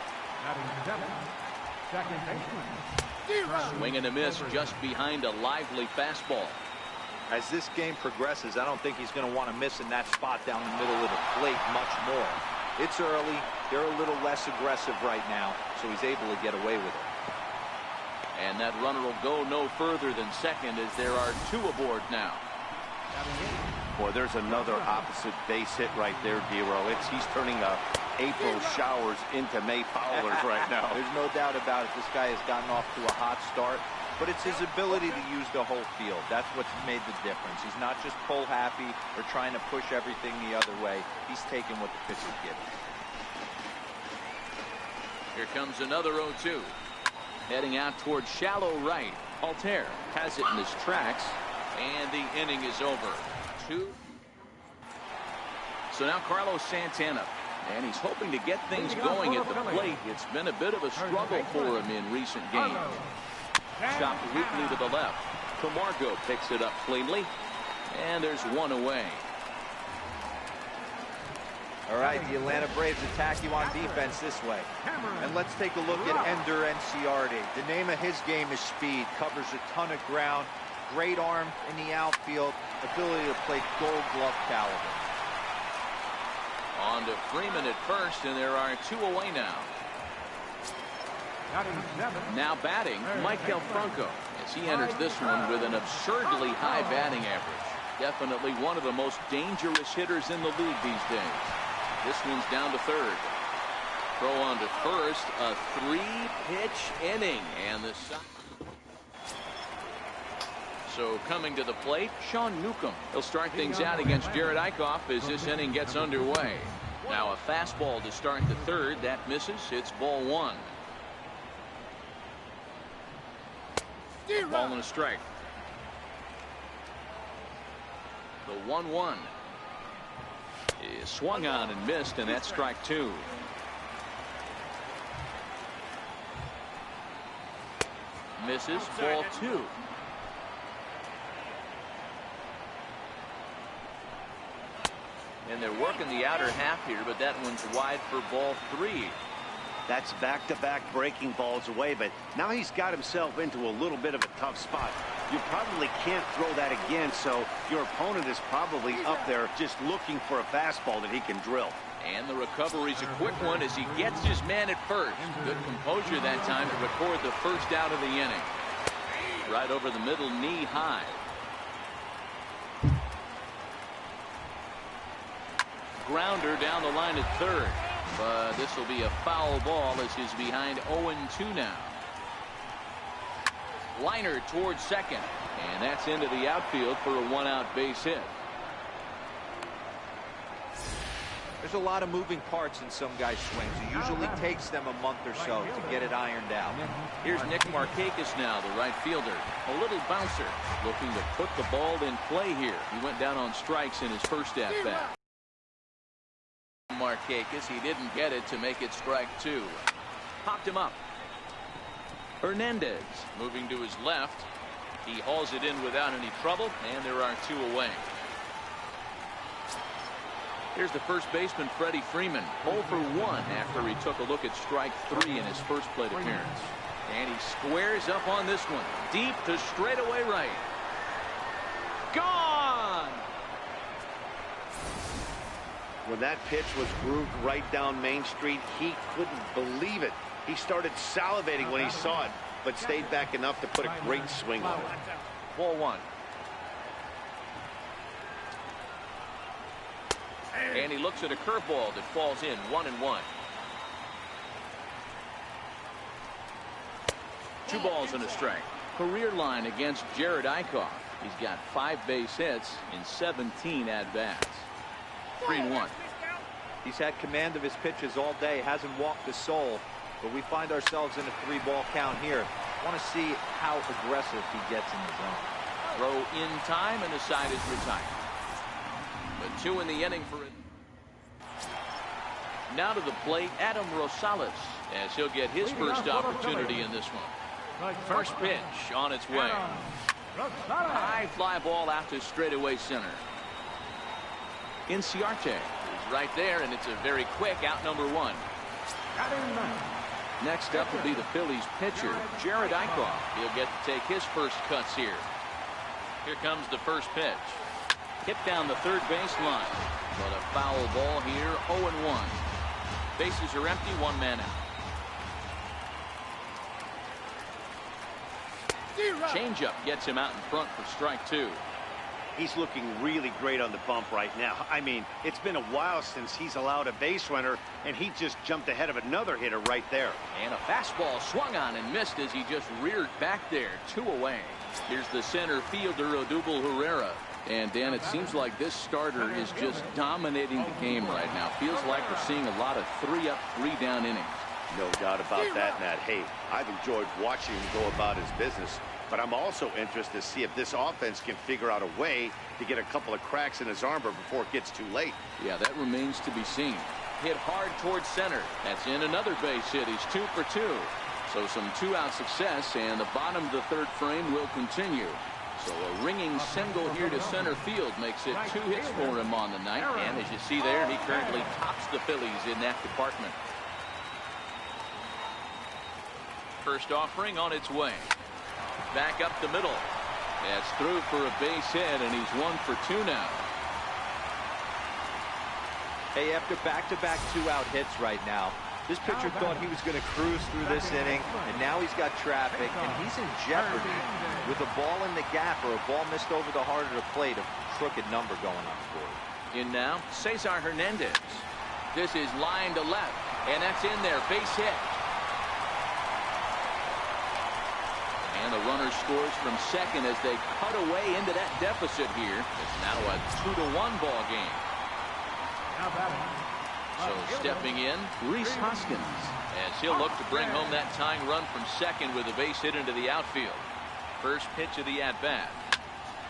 S1: Swing and a miss just behind a lively fastball.
S3: As this game progresses, I don't think he's going to want to miss in that spot down the middle of the plate much more. It's early. They're a little less aggressive right now, so he's able to get away with it.
S1: And that runner will go no further than second as there are two aboard now.
S2: Boy, there's another opposite base hit right there, Dero. He's turning April showers into May fowlers right now.
S3: There's no doubt about it. This guy has gotten off to a hot start, but it's his ability to use the whole field. That's what's made the difference. He's not just pull happy or trying to push everything the other way. He's taking what the pitch is giving.
S1: Here comes another 0-2. Heading out towards shallow right. Altair has it in his tracks, and the inning is over. 2. So now Carlos Santana, and he's hoping to get things going at the plate. It's been a bit of a struggle for him in recent games. Chopped weakly to the left. Camargo picks it up cleanly, and there's one away.
S3: All right, the Atlanta Braves attack you on defense this way. And let's take a look at Ender Enciarte. The name of his game is speed. Covers a ton of ground. Great arm in the outfield. Ability to play gold glove caliber.
S1: On to Freeman at first, and there are two away now. Now batting, Michael Franco, as he enters this one with an absurdly high batting average. Definitely one of the most dangerous hitters in the league these days. This one's down to third. Throw on to first. A 3-pitch inning. And the so coming to the plate, Sean Newcomb. He'll start things out against Jared Eichhoff as this inning gets underway. Now a fastball to start the third. That misses. It's ball one. Ball and a strike. The 1-1 is swung on and missed, and that's strike two. Misses. Ball two. And they're working the outer half here, but that one's wide for ball three.
S2: That's back-to-back breaking balls away, but now he's got himself into a little bit of a tough spot. You probably can't throw that again, so your opponent is probably up there just looking for a fastball that he can drill.
S1: And the recovery's a quick one as he gets his man at first. Good composure that time to record the first out of the inning. Right over the middle, knee high. Grounder down the line at third. But this will be a foul ball as he's behind 0-2 now. Liner towards second. And that's into the outfield for a one-out base hit.
S3: There's a lot of moving parts in some guys' swings. It usually takes them a month or so to get it ironed out.
S1: Here's Nick Markakis now, the right fielder. A little bouncer looking to put the ball in play here. He went down on strikes in his first at-bat. Markakis, he didn't get it to make it strike two. Popped him up. Hernandez moving to his left. He hauls it in without any trouble, and there are two away. Here's the first baseman, Freddie Freeman, 0 for 1 after he took a look at strike three in his first plate appearance. And he squares up on this one. Deep to straightaway right. Gone!
S2: When that pitch was grooved right down Main Street, he couldn't believe it. He started salivating when he saw it, but stayed back enough to put a great swing on it.
S1: Ball one. And he looks at a curveball that falls in 1-1. 2 balls and a strike. Career line against Jared Eichhoff. He's got 5 base hits in 17 at-bats. 3-1.
S3: He's had command of his pitches all day, hasn't walked a soul, but we find ourselves in a 3-ball count here. Want to see how aggressive he gets in the zone.
S1: Throw in time, and the side is retired. But 2 in the inning for it. Now to the plate, Adam Rosales, as he'll get his first opportunity in this one. First pitch on its way. High fly ball out to straightaway center. Enciarte is right there, and it's a very quick out number 1. Next up will be the Phillies pitcher, Jared Eichhoff. He'll get to take his first cuts here. Here comes the first pitch. Hit down the third baseline. But a foul ball here, 0-1. Bases are empty, one man out. Changeup gets him out in front for strike two.
S2: He's looking really great on the bump right now. I mean, it's been a while since he's allowed a base runner, and he just jumped ahead of another hitter right there.
S1: And a fastball swung on and missed as he just reared back there, 2 away. Here's the center fielder, Odubel Herrera. And Dan, it seems like this starter is just dominating the game right now. Feels like we're seeing a lot of 3-up, 3-down innings.
S2: No doubt about that, Matt. Hey, I've enjoyed watching him go about his business, but I'm also interested to see if this offense can figure out a way to get a couple of cracks in his armor before it gets too late.
S1: Yeah, that remains to be seen. Hit hard towards center. That's in another base hit. He's 2 for 2. So some 2-out success, and the bottom of the third frame will continue. So a ringing single here to center field makes it 2 hits for him on the night. And as you see there, he currently tops the Phillies in that department. First offering on its way. Back up the middle. That's through for a base hit, and he's 1 for 2 now.
S3: Hey, after back-to-back 2-out hits right now, this pitcher thought he was going to cruise through this inning, and now he's got traffic, and he's in jeopardy with a ball in the gap or a ball missed over the heart of the plate, a crooked number going on for him.
S1: In now, Cesar Hernandez. This is line to left, and that's in there, base hit. And the runner scores from second as they cut away into that deficit here. It's now a 2-1 ball game. So stepping in, Rhys Hoskins, as he'll look to bring home that tying run from second with a base hit into the outfield. First pitch of the at-bat.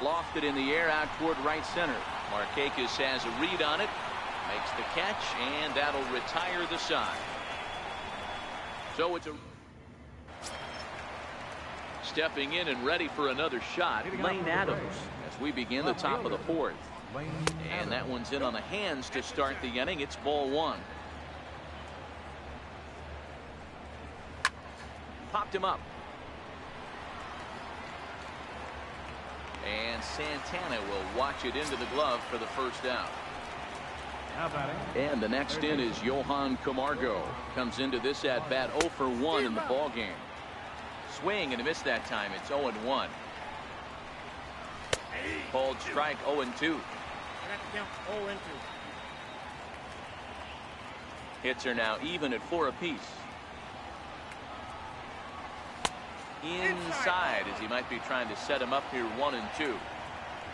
S1: Lofted in the air out toward right center. Markakis has a read on it, makes the catch, and that'll retire the side. So it's a... Stepping in and ready for another shot, Lane Adams, as we begin the top of the fourth. And that one's in on the hands to start the inning. It's ball 1. Popped him up. And Santana will watch it into the glove for the first out. And the next in is Johan Camargo. Comes into this at bat 0 for 1 in the ball game. Swing and a miss that time. It's 0-1. Called strike 0-2. Hits are now even at 4 apiece. Inside as he might be trying to set him up here 1-2.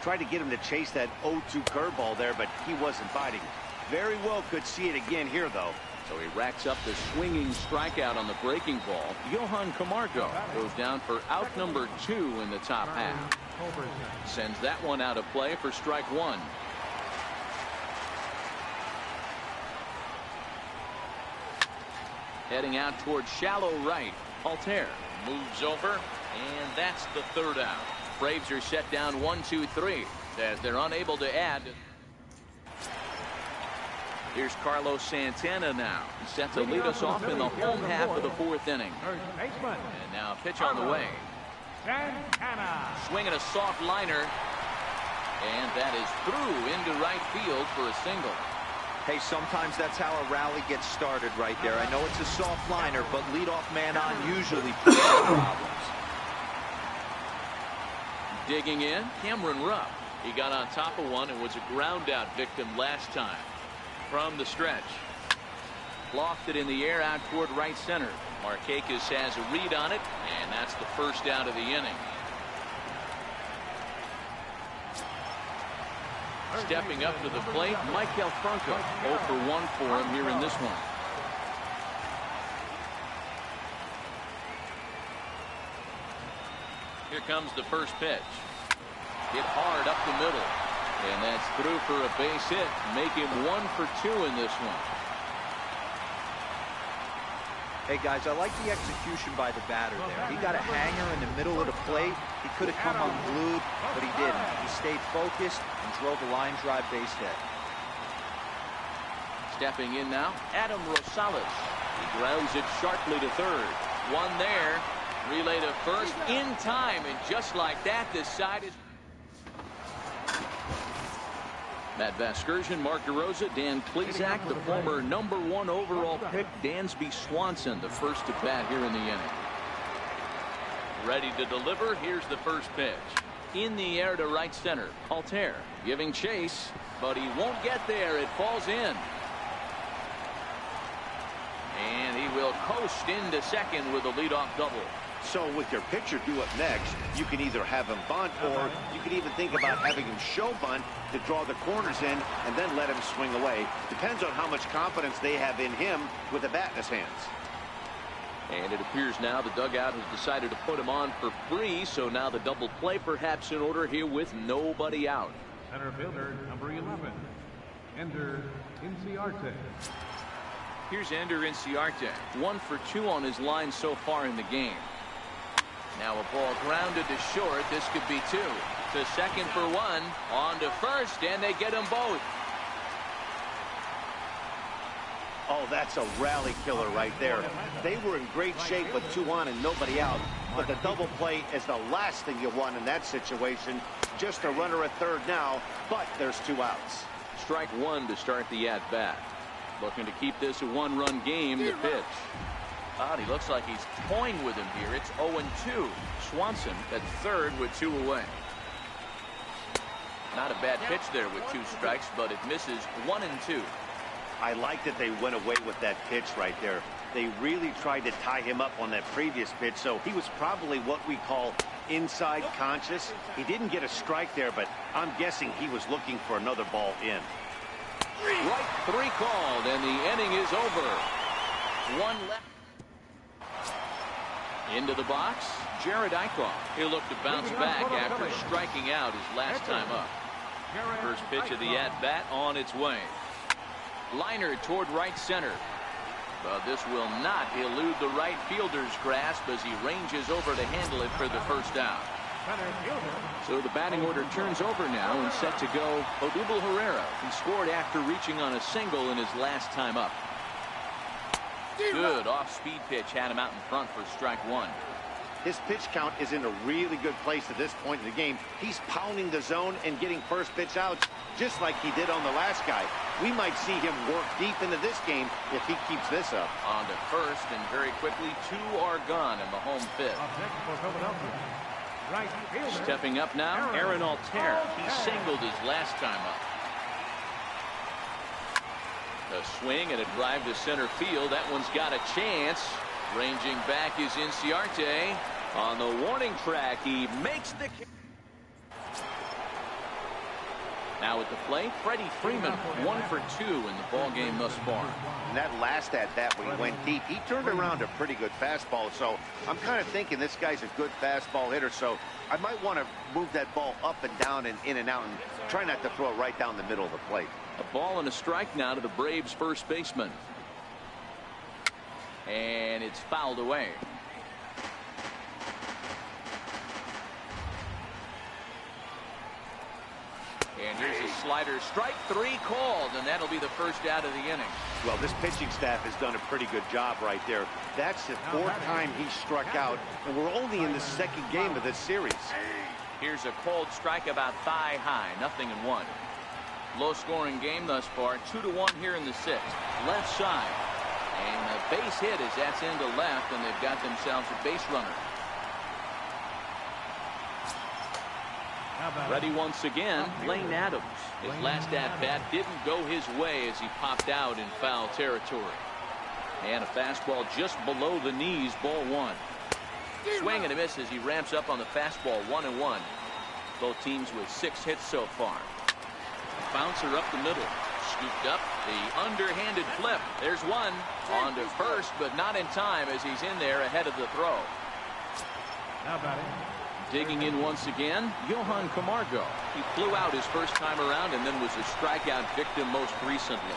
S2: Tried to get him to chase that 0-2 curveball there, but he wasn't biting. Very well could see it again here, though.
S1: So he racks up the swinging strikeout on the breaking ball. Johan Camargo goes down for out number 2 in the top half. Sends that one out of play for strike 1. Heading out towards shallow right. Altair moves over, and that's the third out. Braves are set down 1-2-3 as they're unable to add. Here's Carlos Santana now. He's set to lead us off in the home half of the fourth inning. And now a pitch on the way. Swinging a soft liner. And that is through into right field for a single.
S3: Hey, sometimes that's how a rally gets started right there. I know it's a soft liner, but leadoff man on usually puts problems.
S1: Digging in, Cameron Rupp. He got on top of one and was a ground out victim last time. From the stretch. Lofted in the air out toward right center. Markakis has a read on it, and that's the first out of the inning. Stepping up to the plate, Maikel Franco. 0 for 1 for him here in this one. Here comes the first pitch. Hit hard up the middle. And that's through for a base hit. Make him 1 for 2 in this one.
S3: Hey, guys, I like the execution by the batter there. He got a hanger in the middle of the plate. He could have come unglued, but he didn't. He stayed focused and drove a line drive base hit.
S1: Stepping in now, Adam Rosales. He grounds it sharply to third. One there. Relay to first in time, and just like that, the side is... Matt Vasgersian, Mark DeRosa, Dan Plesac, the former #1 overall pick, Dansby Swanson, the first at bat here in the inning. Ready to deliver. Here's the first pitch. In the air to right center. Altair giving chase, but he won't get there. It falls in. And he will coast into second with a leadoff double.
S2: So with your pitcher do it next, you can either have him bunt, or you can even think about having him show bunt to draw the corners in and then let him swing away. Depends on how much confidence they have in him with the bat in his hands.
S1: And it appears now the dugout has decided to put him on for free, so now the double play perhaps in order here with nobody out.
S4: Center fielder, number 11, Ender Inciarte.
S1: Here's Ender Inciarte, 1 for 2 on his line so far in the game. Now a ball grounded to short. This could be 2. To second for 1. On to first, and they get them both.
S2: Oh, that's a rally killer right there. They were in great shape with 2 on and nobody out. But the double play is the last thing you want in that situation. Just a runner at third now, but there's 2 outs.
S1: Strike 1 to start the at-bat. Looking to keep this a 1-run game. The pitch. He looks like he's toying with him here. It's 0-2. Swanson at third with 2 away. Not a bad pitch there with 2 strikes, but it misses 1-2.
S2: I like that they went away with that pitch right there. They really tried to tie him up on that previous pitch, so he was probably what we call inside conscious. He didn't get a strike there, but I'm guessing he was looking for another ball in.
S1: Right 3 called, and the inning is over. 1 left. Into the box, Jared Eichhoff. He'll look to bounce back after striking out his last time up. First pitch of the at-bat on its way. Liner toward right center. But this will not elude the right fielder's grasp as he ranges over to handle it for the first out. So the batting order turns over now and set to go Odubel Herrera. He scored after reaching on a single in his last time up. Good off-speed pitch had him out in front for strike 1.
S2: His pitch count is in a really good place at this point in the game. He's pounding the zone and getting first pitch outs just like he did on the last guy. We might see him work deep into this game if he keeps this up.
S1: On to first, and very quickly 2 are gone in the home fifth.
S4: Right fielder.
S1: Stepping up now, Aaron Altair. He singled his last time up. A swing and a drive to center field. That one's got a chance. Ranging back is Inciarte. On the warning track, he makes the... Now at the plate, Freddie Freeman, 1 for 2 in the ball game thus far.
S2: And that last at-bat when he went deep, he turned around a pretty good fastball. So I'm kind of thinking this guy's a good fastball hitter. So I might want to move that ball up and down and in and out and try not to throw it right down the middle of the plate.
S1: A ball and a strike now to the Braves first baseman. And it's fouled away. And here's a slider. Strike 3 called, and that'll be the first out of the inning.
S2: Well, this pitching staff has done a pretty good job right there. That's the 4th time he struck out, and we're only in the 2nd game of this series.
S1: Here's a called strike about thigh high, 0-1. Low scoring game thus far, 2-1 here in the 6th. Left side. And a base hit as that's into left, and they've got themselves a base runner. Ready once again, Lane Adams. His last at-bat didn't go his way as he popped out in foul territory. And a fastball just below the knees, ball 1. Swing and a miss as he ramps up on the fastball, 1-1. Both teams with 6 hits so far. Bouncer up the middle. Scooped up, the underhanded flip. There's one. On to first, but not in time as he's in there ahead of the throw.
S4: Now batting.
S1: Digging in once again, Johan Camargo. He flew out his first time around and then was a strikeout victim most recently.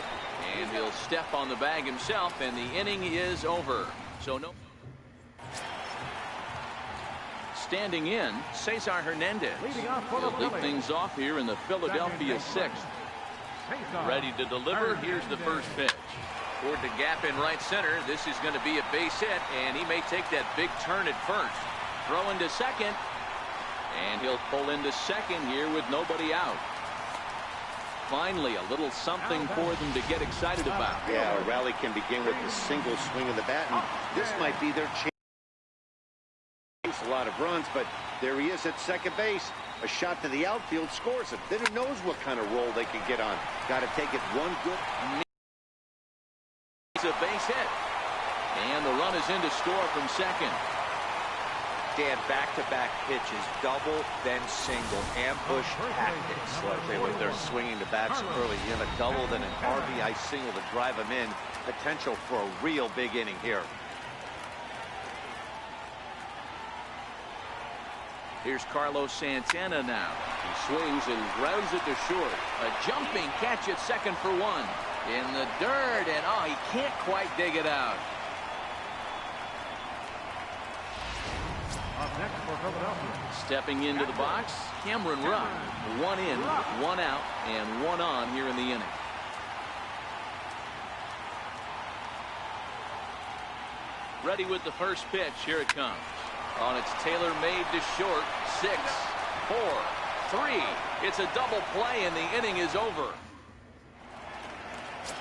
S1: And he'll step on the bag himself, and the inning is over. So no. Standing in, Cesar Hernandez. He'll lead things off here in the Philadelphia 6th. Ready to deliver. Here's the first pitch. Toward the gap in right center. This is going to be a base hit, and he may take that big turn at first. Throw into second, and he'll pull into second here with nobody out. Finally, a little something for them to get excited about.
S2: Yeah, a rally can begin with a single swing of the bat, and this might be their chance. A lot of runs, but there he is at second base. A shot to the outfield scores it. Then who knows what kind of roll they can get on. Got to take it one good.
S1: It's a base hit. And the run is in to score from second.
S3: Dan, back-to-back pitches, double, then single, ambush tactics.
S2: Well, I tell you what, they're swinging the bats early. You have a double, then an RBI single to drive them in. Potential for a real big inning here.
S1: Here's Carlos Santana now. He swings and grounds it to short. A jumping catch at second for one. In the dirt, and oh, he can't quite dig it out.
S4: Up next for Philadelphia.
S1: Stepping into the box, Cameron Rupp. One in, one out, and one on here in the inning. Ready with the first pitch. Here it comes. On its tailor-made to short. 6, 4, 3. It's a double play, and the inning is over.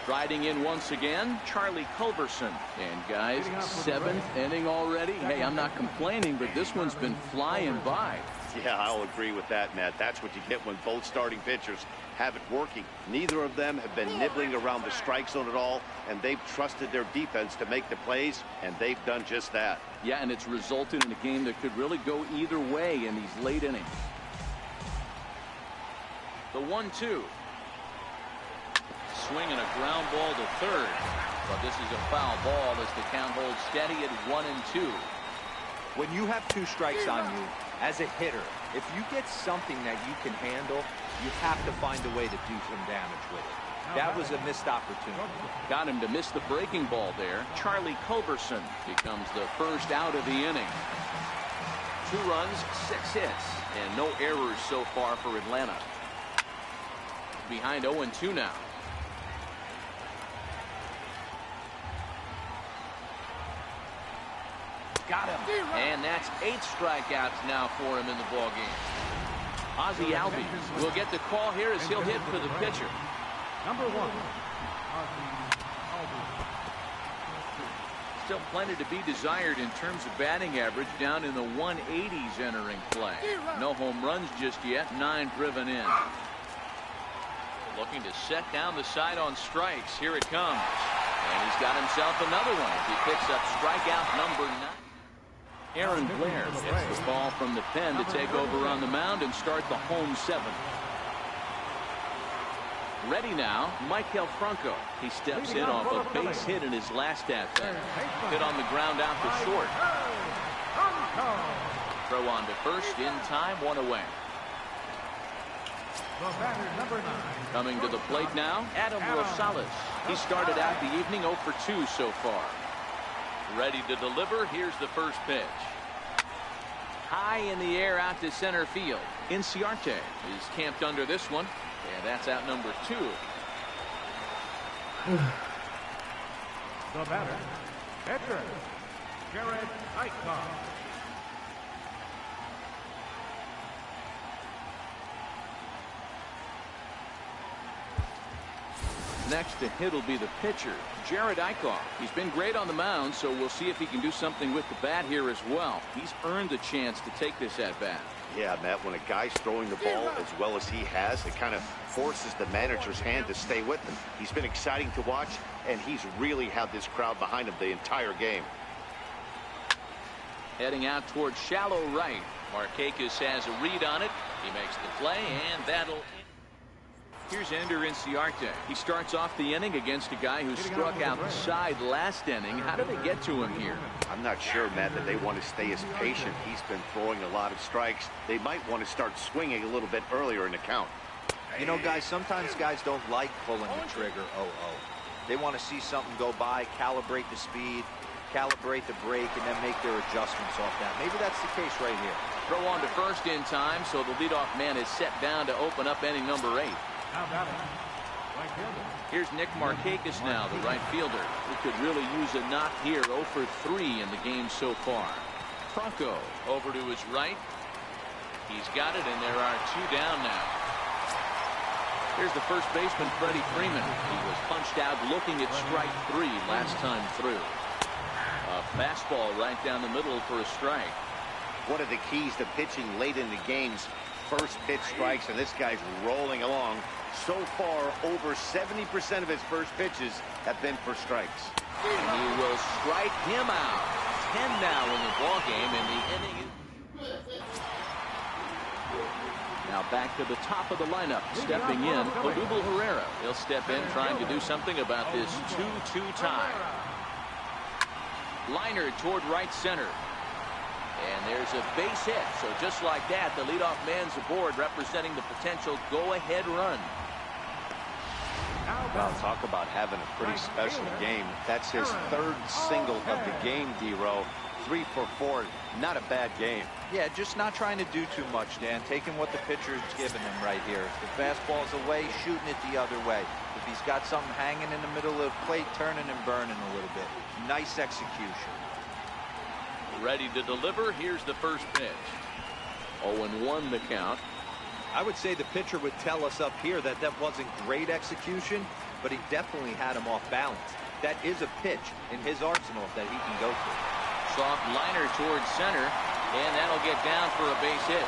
S1: Striding in once again, Charlie Culberson. And guys, 7th inning already. Hey, I'm not complaining, but this one's been flying by.
S2: Yeah, I'll agree with that, Matt. That's what you get when both starting pitchers have it working. Neither of them have been nibbling around the strike zone at all, and they've trusted their defense to make the plays, and they've done just that.
S1: Yeah, and it's resulted in a game that could really go either way in these late innings. The 1-2. Swinging a ground ball to third. But this is a foul ball as the count holds steady at 1-2.
S3: When you have 2 strikes on you, as a hitter, if you get something that you can handle, you have to find a way to do some damage with it. That was a missed opportunity.
S1: Got him to miss the breaking ball there. Charlie Culberson becomes the first out of the inning. 2 runs, 6 hits, and no errors so far for Atlanta. Behind 0-2 now. Got him. And that's 8 strikeouts now for him in the ballgame. Ozzie Albies will get the call here as he'll hit for the pitcher.
S4: Number 1.
S1: Still plenty to be desired in terms of batting average, down in the 180s entering play. No home runs just yet, 9 driven in. Looking to set down the side on strikes. Here it comes. And he's got himself another one as he picks up strikeout number 9. Aaron Blair gets the ball from the pen to take over on the mound and start the home 7th. Ready now, Michael Franco. He steps in off a base hit in his last at-bat. Hit on the ground out to short. Throw on to first in time, 1 away. Coming to the plate now, Adam Rosales. He started out the evening 0 for 2 so far. Ready to deliver. Here's the first pitch. High in the air out to center field. Inciarte is camped under this one. And that's out number 2.
S4: The batter, pitcher, Jared Eichhoff.
S1: Next to hit will be the pitcher, Jared Eichhoff. He's been great on the mound, so we'll see if he can do something with the bat here as well. He's earned the chance to take this at-bat.
S2: Yeah, Matt, when a guy's throwing the ball as well as he has, it kind of forces the manager's hand to stay with him. He's been exciting to watch, and he's really had this crowd behind him the entire game.
S1: Heading out towards shallow right. Markakis has a read on it. He makes the play, and that'll... Here's Ender Inciarte. He starts off the inning against a guy who struck outside last inning. How did they get to him here?
S2: I'm not sure, Matt, that they want to stay as patient. He's been throwing a lot of strikes. They might want to start swinging a little bit earlier in the count.
S3: You know, guys, sometimes guys don't like pulling the trigger 0-0. They want to see something go by, calibrate the speed, calibrate the break, and then make their adjustments off that. Maybe that's the case right here.
S1: Throw on to first in time, so the leadoff man is set down to open up inning number 8.
S4: Right fielder.
S1: Here's Nick Markakis now, the right fielder, who could really use a knock here. 0 for 3 in the game so far. Franco over to his right. He's got it, and there are 2 down now. Here's the first baseman, Freddie Freeman. He was punched out looking at strike 3 last time through. A fastball right down the middle for a strike.
S2: One of the keys to pitching late in the games, first pitch strikes, and this guy's rolling along. So far, over 70% of his first pitches have been for strikes.
S1: And he will strike him out. 10 now in the ball game, and the inning. Now back to the top of the lineup, stepping in, Odubel Herrera. He'll step in trying to do something about this 2-2 tie. Liner toward right center. And there's a base hit. So just like that, the leadoff man's aboard, representing the potential go-ahead run.
S2: Well, talk about having a pretty special game. That's his 3rd single of the game, D-Row. 3 for 4. Not a bad game.
S3: Yeah, just not trying to do too much, Dan. Taking what the pitcher's giving him right here. If the fastball's away, shooting it the other way. If he's got something hanging in the middle of the plate, turning and burning a little bit. Nice execution.
S1: Ready to deliver. Here's the first pitch. 0-1 the count.
S3: I would say the pitcher would tell us up here that that wasn't great execution, but he definitely had him off balance. That is a pitch in his arsenal that he can go to.
S1: Soft liner towards center, and that'll get down for a base hit.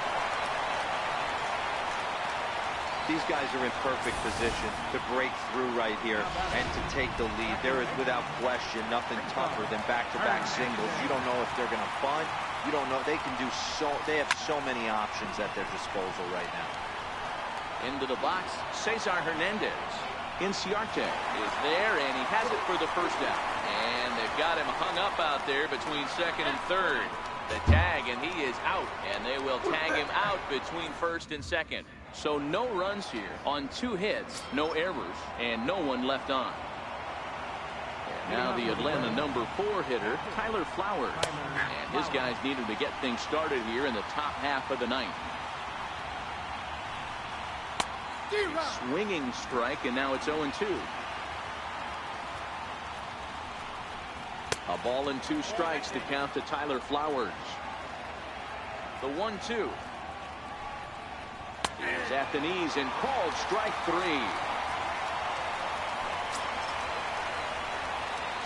S3: These guys are in perfect position to break through right here and to take the lead. There is, without question, nothing tougher than back-to-back singles. You don't know if they're going to bunt. You don't know. They can do so. They have so many options at their disposal right now.
S1: Into the box, Cesar Hernandez. Inciarte is there, and he has it for the first out. And they've got him hung up out there between second and third. The tag, and he is out, and they will tag him out between first and second. So no runs here on 2 hits, no errors, and no one left on. And now the Atlanta number 4 hitter, Tyler Flowers. And his guys needed to get things started here in the top half of the ninth. Swinging strike, and now it's 0-2. A ball and 2 strikes to count to Tyler Flowers. The 1-2 is at the knees and called strike 3.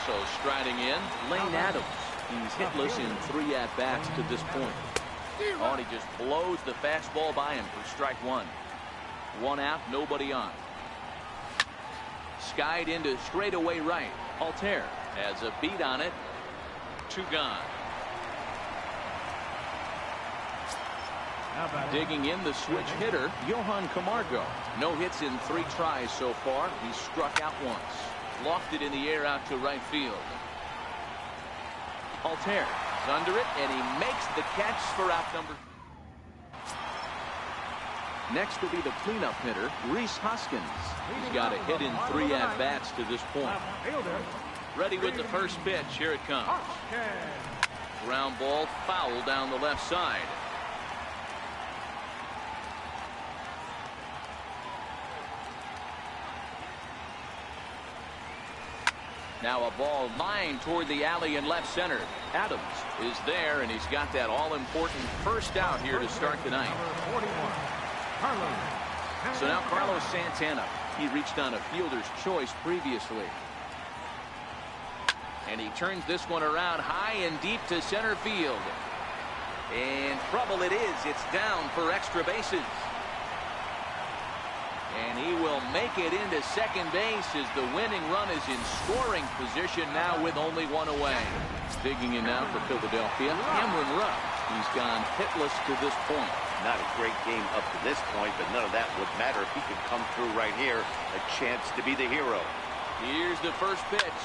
S1: So striding in, Lane Adams. He's hitless in 3 at-bats to this point. Oh, and he just blows the fastball by him for strike 1. 1 out, nobody on. Skied into straightaway right. Altair has a beat on it. 2 gone. Digging in the switch hitter, Johan Camargo. No hits in 3 tries so far. He's struck out once. Lofted in the air out to right field. Altair is under it, and he makes the catch for out number. Next will be the cleanup hitter, Rhys Hoskins. He's got a hit in 3 at-bats to this point. Ready with the first pitch. Here it comes. Ground ball, foul down the left side. Now a ball lined toward the alley in left center. Adams is there, and he's got that all-important first out here to start the ninth. So now Carlos Santana. He reached on a fielder's choice previously. And he turns this one around high and deep to center field. And trouble it is. It's down for extra bases. And he will make it into second base as the winning run is in scoring position now with only 1 away. Digging in now for Philadelphia, Cameron Rupp. He's gone hitless to this point.
S2: Not a great game up to this point, but none of that would matter if he could come through right here. A chance to be the hero.
S1: Here's the first pitch.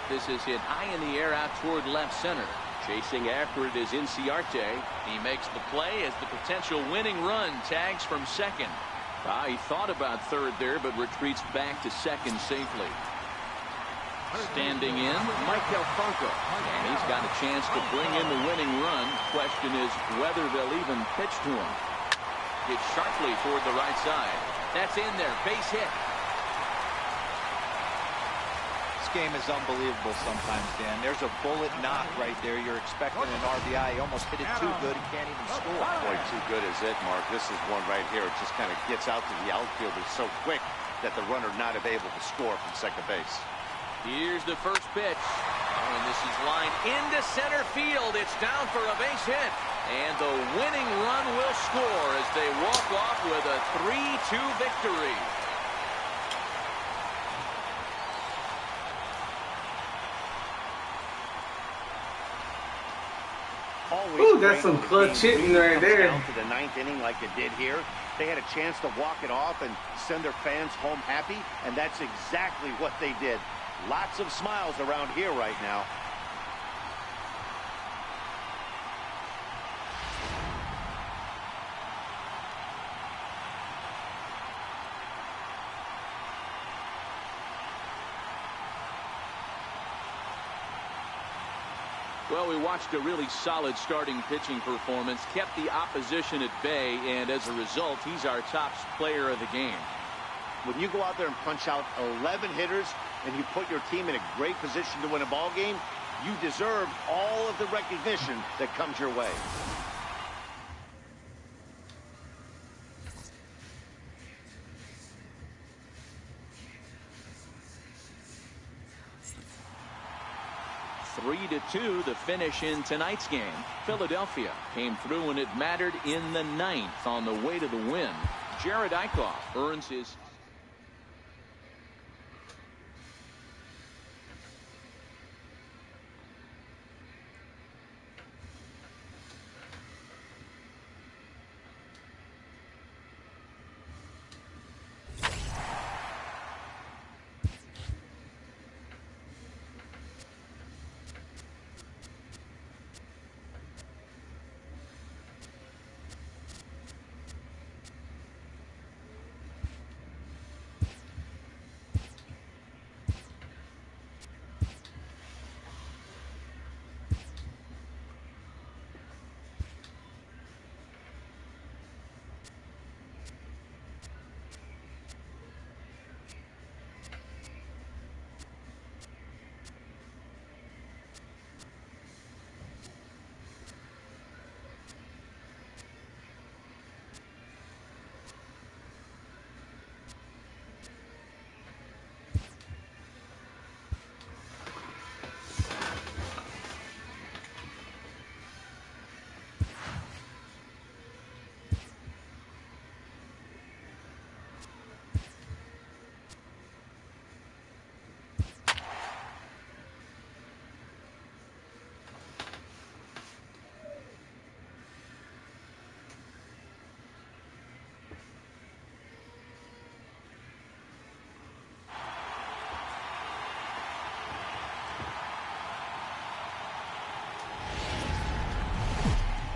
S1: This is hit high in the air out toward left center. Chasing after it is Inciarte. He makes the play as the potential winning run tags from second. He thought about third there, but retreats back to second safely. Standing in, Michael Franco. And he's got a chance to bring in the winning run. Question is whether they'll even pitch to him. Hit sharply toward the right side. That's in there. Base hit.
S3: game is unbelievable sometimes, Dan. There's a bullet knock right there. You're expecting an RBI. He almost hit it too good. He can't even score.
S2: Boy, too good is it, Mark. This is one right here. It just kind of gets out to the outfielder so quick that the runner not able to score from second base.
S1: Here's the first pitch. Oh, and this is lined into center field. It's down for a base hit. And the winning run will score as they walk off with a 3-2 victory.
S5: Ooh, that's some clutch hitting right there.
S2: Down to the ninth inning like it did here. They had a chance to walk it off and send their fans home happy, and that's exactly what they did. Lots of smiles around here right now.
S1: Well, we watched a really solid starting pitching performance, kept the opposition at bay, and as a result, he's our top player of the game.
S2: When you go out there and punch out 11 hitters and you put your team in a great position to win a ball game, you deserve all of the recognition that comes your way.
S1: Three to 2, the finish in tonight's game. Philadelphia came through and it mattered in the ninth on the way to the win. Jared Eichhoff earns his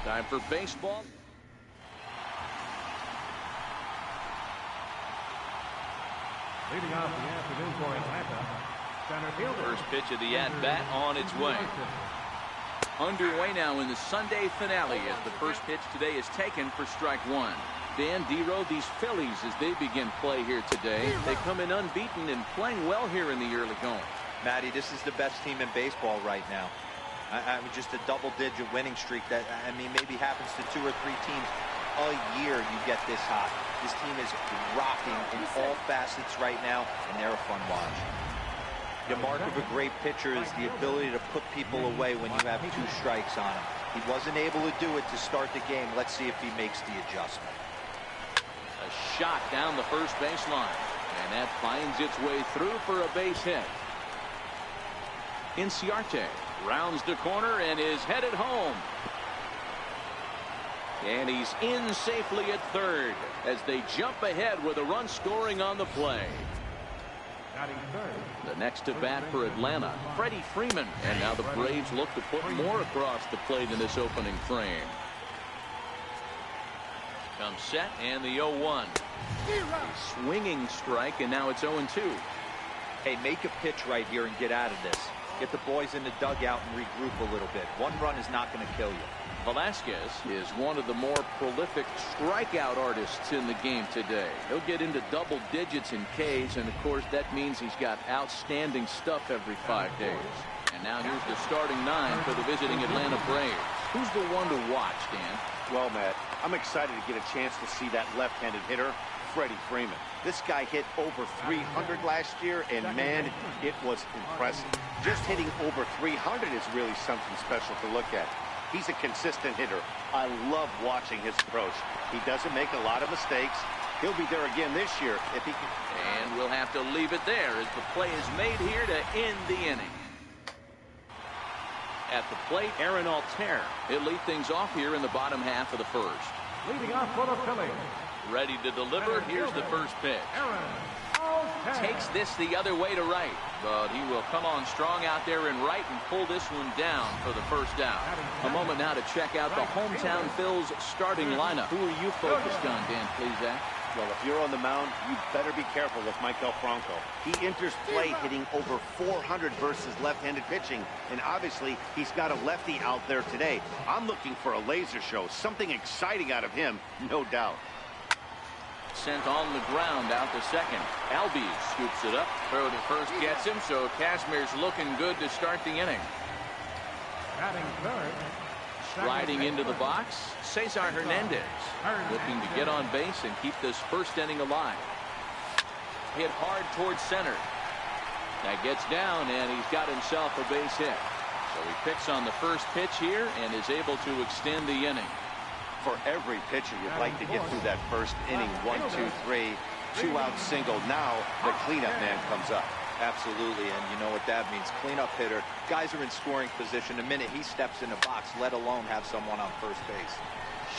S1: time for baseball.
S4: Leading off the afternoon for Atlanta, center fielder.
S1: First pitch of the at-bat on its way. Underway now in the Sunday finale as the first pitch today is taken for strike one. Dan D-Row, these Phillies, as they begin play here today, they come in unbeaten and playing well here in the early going.
S3: Matty, this is the best team in baseball right now. I mean, just a double-digit winning streak that, I mean, maybe happens to 2 or 3 teams a year you get this hot. This team is rocking in all facets right now, and they're a fun watch. The mark of a great pitcher is the ability to put people away when you have 2 strikes on him. He wasn't able to do it to start the game. Let's see if he makes the adjustment.
S1: A shot down the first baseline, and that finds its way through for a base hit. Inciarte rounds the corner and is headed home. And he's in safely at third as they jump ahead with a run scoring on the play. The next to bat for Atlanta, Freddie Freeman. And now the Braves look to put more across the plate in this opening frame. Comes set and the 0-1. A swinging strike, and now it's 0-2.
S3: Hey, make a pitch right here and get out of this. Get the boys in the dugout and regroup a little bit. One run is not going to kill you.
S1: Velasquez is one of the more prolific strikeout artists in the game today. He'll get into double digits in Ks, and of course that means he's got outstanding stuff every 5 days. And now here's the starting 9 for the visiting Atlanta Braves. Who's the one to watch, Dan?
S2: Well, Matt, I'm excited to get a chance to see that left-handed hitter, Freddie Freeman. This guy hit over 300 last year, and man, it was impressive. Just hitting over 300 is really something special to look at. He's a consistent hitter. I love watching his approach. He doesn't make a lot of mistakes. He'll be there again this year if he can.
S1: And we'll have to leave it there as the play is made here to end the inning. At the plate, Aaron Altair. He'll lead things off here in the bottom half of the first.
S4: Leading off for the Phillies.
S1: Ready to deliver. Here's the first pitch. Takes this the other way to right, but he will come on strong out there in right and pull this one down for the first out. A moment now to check out the hometown Phils starting lineup. Who are you focused on, Dan Plesac?
S2: Well, if you're on the mound, you better be careful with Michael Franco. He enters play hitting over 400 versus left-handed pitching, and obviously he's got a lefty out there today. I'm looking for a laser show, something exciting out of him, no doubt.
S1: Sent on the ground out to second. Albies scoops it up. Throw to first gets him, so Kazmir's looking good to start the inning.
S4: Batting third.
S1: Sliding into the box, Cesar Hernandez. Looking to get on base and keep this first inning alive. Hit hard towards center. That gets down, and he's got himself a base hit. So he picks on the first pitch here and is able to extend the inning.
S2: For every pitcher, you'd like to get through that first inning. 1, 2, 3, 2-out single. Now the cleanup man comes up.
S3: Absolutely, and you know what that means. Cleanup hitter. Guys are in scoring position the minute he steps in the box, let alone have someone on first base.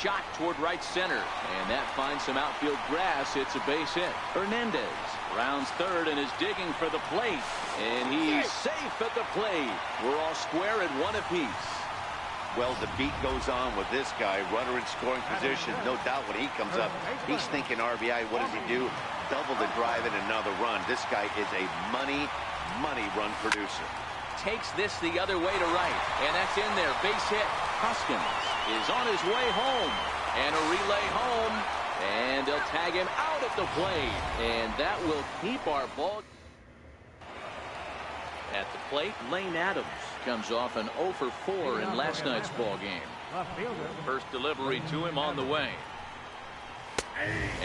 S1: Shot toward right center, and that finds some outfield grass. It's a base hit. Hernandez rounds third and is digging for the plate, and he's safe at the plate. We're all square at one apiece.
S2: Well, the beat goes on with this guy. Runner in scoring position. No doubt when he comes up, he's thinking RBI. What does he do? Double the drive and another run. This guy is a money run producer.
S1: Takes this the other way to right, and that's in there. Base hit. Hoskins is on his way home, and a relay home, and they'll tag him out at the plate, and that will keep our ball. At the plate, Lane Adams comes off an 0 for 4 in last night's ball game. First delivery to him on the way.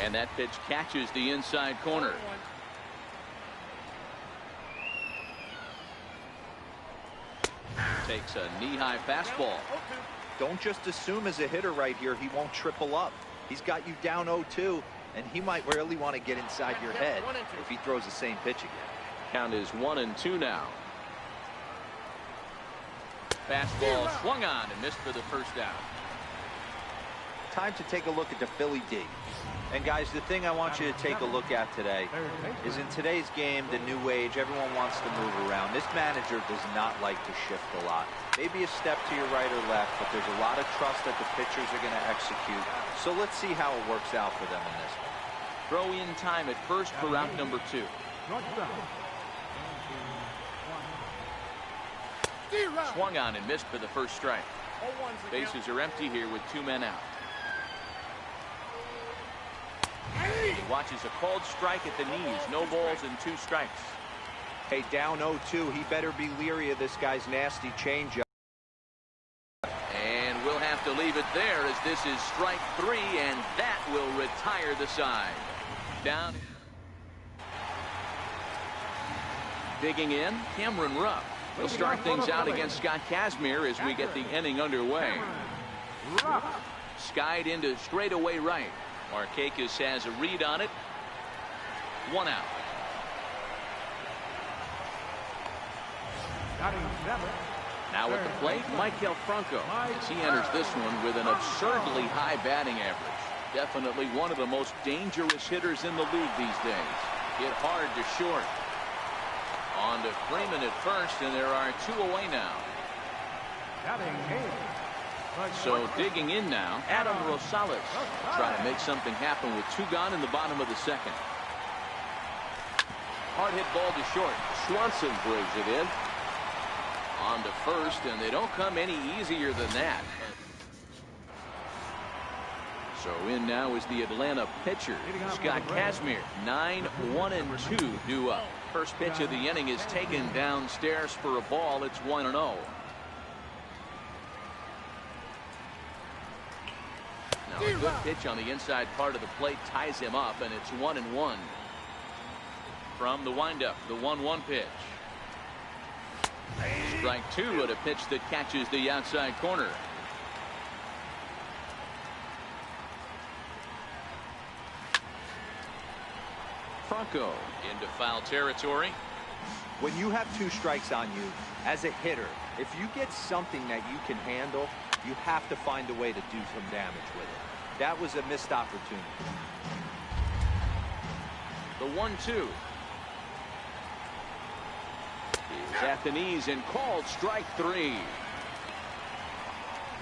S1: And that pitch catches the inside corner. Takes a knee-high fastball.
S3: Don't just assume as a hitter right here he won't triple up. He's got you down 0-2, and he might really want to get inside your head if he throws the same pitch again.
S1: Count is 1-2 now. Fastball swung on and missed for the first out.
S3: Time to take a look at the Philly D. And guys, the thing I want you to take a look at today is in today's game, the new age, everyone wants to move around. This manager does not like to shift a lot. Maybe a step to your right or left, but there's a lot of trust that the pitchers are going to execute. So let's see how it works out for them in this one.
S1: Throw in time at first for route number 2. Swung on and missed for the first strike. Bases are empty here with 2 men out. He watches a called strike at the knees. No balls and 2 strikes.
S3: Hey, down 0-2. He better be leery of this guy's nasty changeup.
S1: And we'll have to leave it there as this is strike 3, and that will retire the side. Down. Digging in, Cameron Rupp. He'll start things out against Scott Kazmir as we get the inning underway. Skied into straightaway right. Markakis has a read on it. 1 out. Now at the plate, Michael Franco as he enters this one with an absurdly high batting average. Definitely one of the most dangerous hitters in the league these days. Hit hard to short. On to Freeman at first, and there are 2 away now. So digging in now, Adam Rosales trying to make something happen with 2 gone in the bottom of the second. Hard hit ball to short. Swanson brings it in. On to first, and they don't come any easier than that. So in now is the Atlanta pitcher, Scott Kazmir. 9-1-2 due up. First pitch of the inning is taken downstairs for a ball. It's 1-0. Now a good pitch on the inside part of the plate ties him up, and it's 1-1. From the windup, the 1-1 pitch. Strike two at a pitch that catches the outside corner. Franco into foul territory.
S3: When you have 2 strikes on you as a hitter, if you get something that you can handle, you have to find a way to do some damage with it. That was a missed opportunity.
S1: The 1-2. He's at the knees and called strike 3.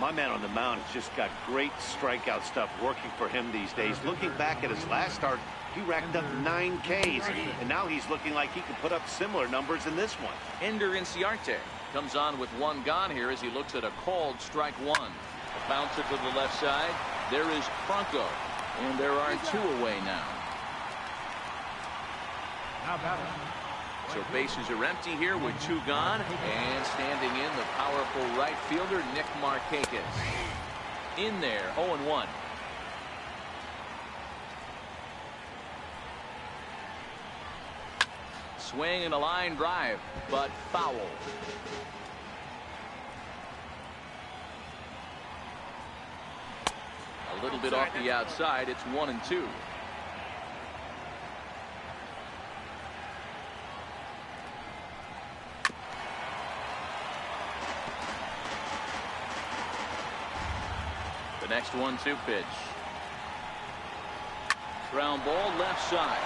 S2: My man on the mound has just got great strikeout stuff working for him these days. Looking back at his last start, he racked up 9 Ks, and now he's looking like he can put up similar numbers in this one.
S1: Ender Inciarte comes on with 1 gone here as he looks at a called strike 1. A bouncer to the left side. There is Franco, and there are 2 away now. So bases are empty here with 2 gone, and standing in the powerful right fielder Nick Markakis. In there, 0-1. Swing and a line drive, but foul. A little bit off the outside. It's 1-2. The next 1-2 pitch. Ground ball left side.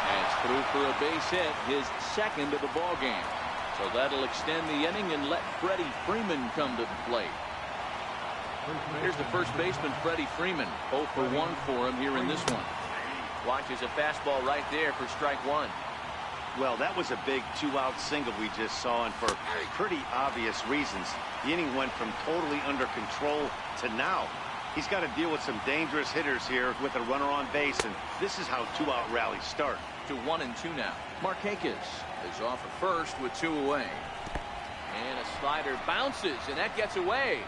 S1: And it's through for a base hit, his second of the ball game. So that'll extend the inning and let Freddie Freeman come to the plate. Here's the first baseman, Freddie Freeman. 0 for 1 for him here in this one. Watches a fastball right there for strike 1.
S2: Well, that was a big 2-out single we just saw, and for pretty obvious reasons. The inning went from totally under control to now. He's got to deal with some dangerous hitters here with a runner on base, and this is how 2-out rallies start.
S1: To 1-2 now. Markakis is off at first with 2 away. And a slider bounces, and that gets away.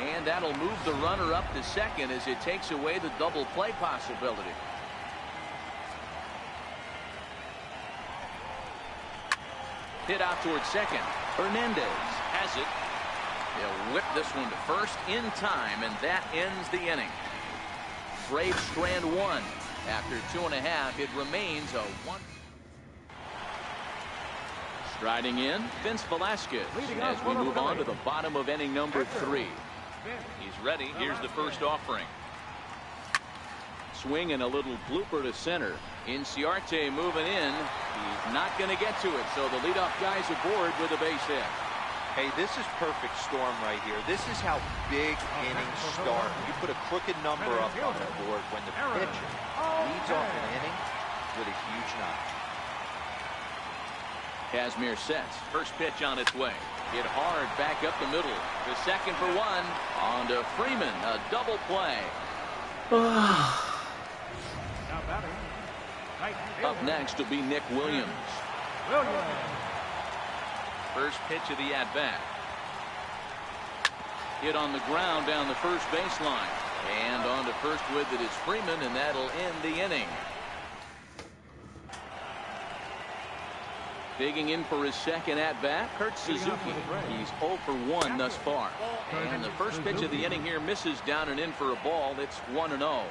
S1: And that'll move the runner up to second as it takes away the double play possibility. Hit out towards second. Hernandez has it. They'll whip this one to first in time, and that ends the inning. Braves strand 1. After 2.5, it remains a 1. Striding in, Vince Velasquez as we move on to the bottom of inning number 3. He's ready. Here's the first offering. Swing and a little blooper to center. Inciarte moving in. He's not going to get to it, so the leadoff guy's aboard with a base hit.
S3: Hey, this is perfect storm right here. This is how big innings start. You put a crooked number up on the board when the pitcher leads off an inning with a huge knock.
S1: Kazmir sets. First pitch on its way. Hit hard back up the middle. The second for 1. On to Freeman. A double play. Up next will be Nick Williams. First pitch of the at-bat. Hit on the ground down the first baseline. And on to first with it is Freeman, and that'll end the inning. Digging in for his second at-bat, Kurt Suzuki. He's 0 for 1 thus far. And the first pitch of the inning here misses down and in for a ball. It's 1-0.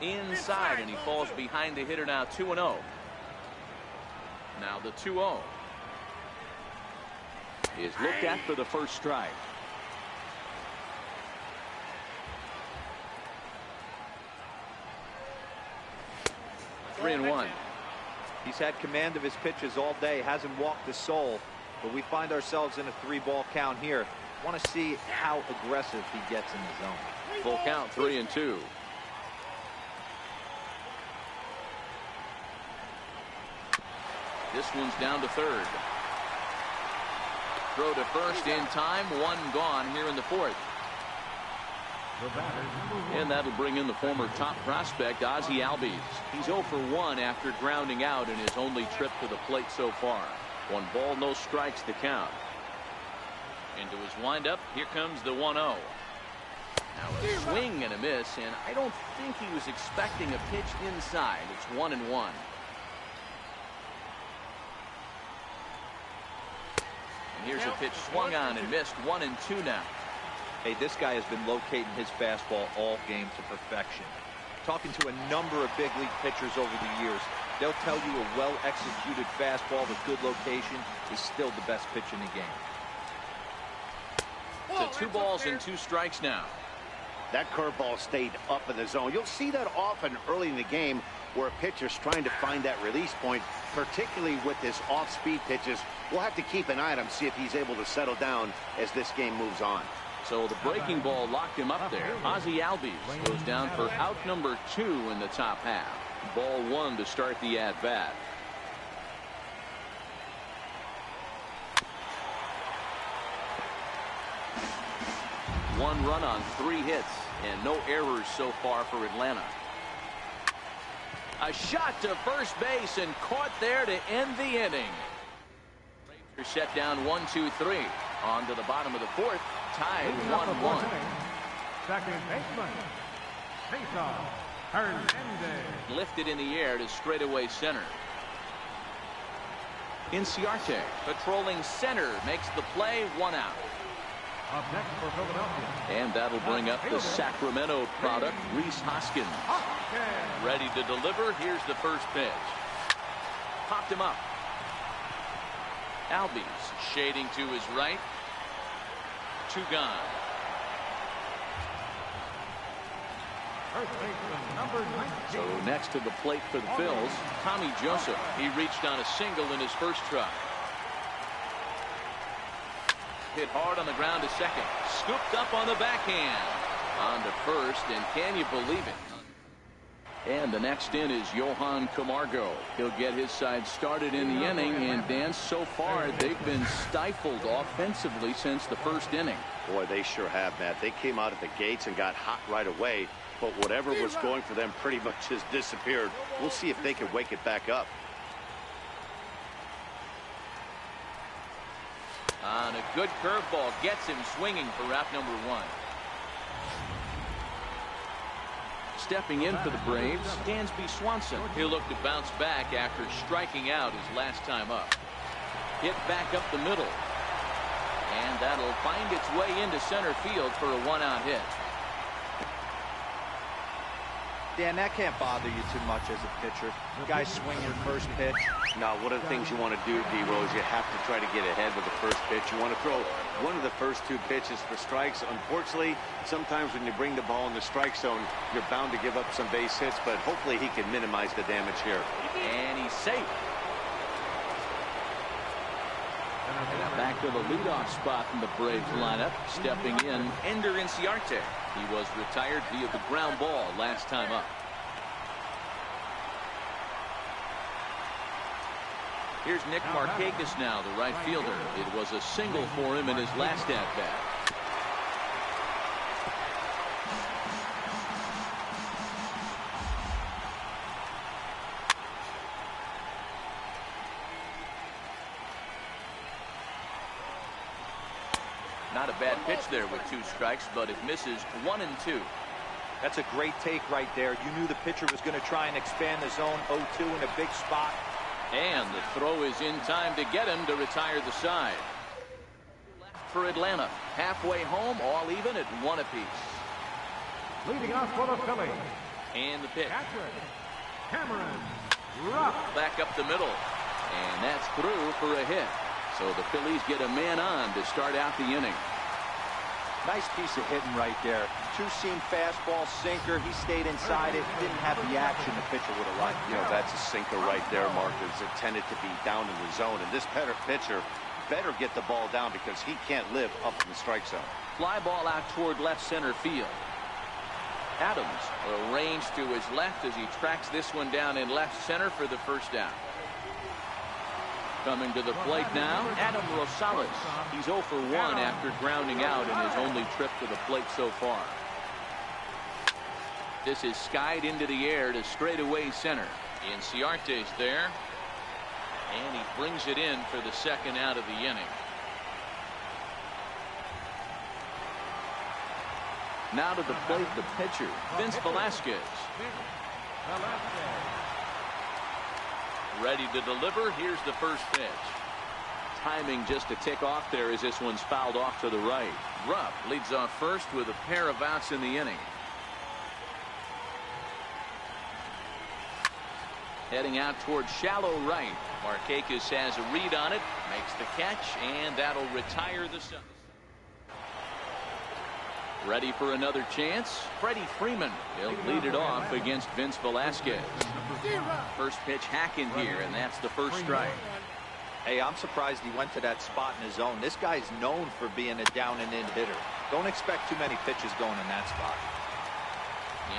S1: Inside, and he falls behind the hitter now. 2-0. Now the 2-0 is looked at for the first strike. Three and 1.
S3: He's had command of his pitches all day, hasn't walked a soul, but we find ourselves in a 3-ball count here. Want to see how aggressive he gets in the zone.
S1: Full count, 3-2. This one's down to third. Throw to first in time. One gone here in the fourth. And that'll bring in the former top prospect, Ozzie Albies. He's 0 for 1 after grounding out in his only trip to the plate so far. 1 ball, no strikes to count. Into his windup. Here comes the 1-0. Now a swing and a miss, and I don't think he was expecting a pitch inside. It's 1-1. And here's a pitch swung on and missed. 1-2 now.
S3: Hey, this guy has been locating his fastball all game to perfection. Talking to a number of big league pitchers over the years, they'll tell you a well-executed fastball with good location is still the best pitch in the game.
S1: So 2 balls and 2 strikes now.
S2: That curveball stayed up in the zone. You'll see that often early in the game where a pitcher's trying to find that release point, particularly with his off-speed pitches. We'll have to keep an eye on him, see if he's able to settle down as this game moves on.
S1: So the breaking ball locked him up there. Ozzie Albies goes down for out number 2 in the top half. Ball 1 to start the at-bat. One run on 3 hits and no errors so far for Atlanta. A shot to first base and caught there to end the inning. Braves are set down 1-2-3. On to the bottom of the fourth. Tied 1-1.
S4: Second baseman, Cesar Hernandez.
S1: Lifted in the air to straightaway center. Inciarte patrolling center makes the play. 1 out.
S4: Up next for Philadelphia.
S1: And that'll bring up the Sacramento product, Rhys Hoskins. Ready to deliver. Here's the first pitch. Popped him up. Albies shading to his right. 2 gone.
S4: First baseman, number 19.
S1: So next to the plate for the Phils, Tommy Joseph. He reached on a single in his first try. Hit hard on the ground to second. Scooped up on the backhand. On to first, and can you believe it? And the next in is JOHNCAMAC. He'll get his side started in the inning, and Dan, so far they've been stifled offensively since the first inning.
S2: Boy, they sure have, Matt. They came out of the gates and got hot right away, but whatever was going for them pretty much has disappeared. We'll see if they can wake it back up.
S1: On a good curveball, gets him swinging for out number 1. Stepping in for the Braves, Dansby Swanson. He'll look to bounce back after striking out his last time up. Hit back up the middle. And that'll find its way into center field for a 1-out hit.
S3: Dan, that can't bother you too much as a pitcher. Guys swinging first pitch.
S2: Now, one of the things you want to do, D-Rose, you have to try to get ahead with the first pitch. You want to throw one of the first 2 pitches for strikes. Unfortunately, sometimes when you bring the ball in the strike zone, you're bound to give up some base hits, but hopefully he can minimize the damage here.
S1: And he's safe. Back to the leadoff spot in the Braves lineup. Stepping in, Ender Inciarte. He was retired via the ground ball last time up. Here's Nick Markakis now, the right fielder. It was a single for him in his last at-bat. Not a bad pitch there with 2 strikes, but it misses. 1-2.
S3: That's a great take right there. You knew the pitcher was going to try and expand the zone. 0-2 in a big spot.
S1: And the throw is in time to get him to retire the side. Left for Atlanta. Halfway home, all even at 1 apiece.
S4: Leading off for the Phillies.
S1: And the pitch.
S4: Cameron Rupp.
S1: Back up the middle. And that's through for a hit. So the Phillies get a man on to start out the inning.
S3: Nice piece of hitting right there. 2-seam fastball, sinker. He stayed inside it. Didn't have the action the pitcher would have liked.
S2: You know, that's a sinker right there, Mark. It's intended to be down in the zone. And this pitcher better get the ball down because he can't live up in the strike zone.
S1: Fly ball out toward left center field. Adams arranged to his left as he tracks this one down in left center for the first down. Coming to the plate now, Adam Rosales. He's 0 for 1 after grounding out in his only trip to the plate so far. This is skied into the air to straightaway center. Inciarte's there. And he brings it in for the second out of the inning. Now to the plate, the pitcher, Vince Velasquez. Ready to deliver. Here's the first pitch. Timing just a tick off there as this one's fouled off to the right. Rupp leads off first with a pair of outs in the inning. Heading out towards shallow right. Markakis has a read on it, makes the catch, and that'll retire the Suns. Ready for another chance. Freddie Freeman. He'll lead it off against Vince Velasquez. First pitch hacking here, and that's the first strike.
S3: Hey, I'm surprised he went to that spot in his zone. This guy's known for being a down and in hitter. Don't expect too many pitches going in that spot.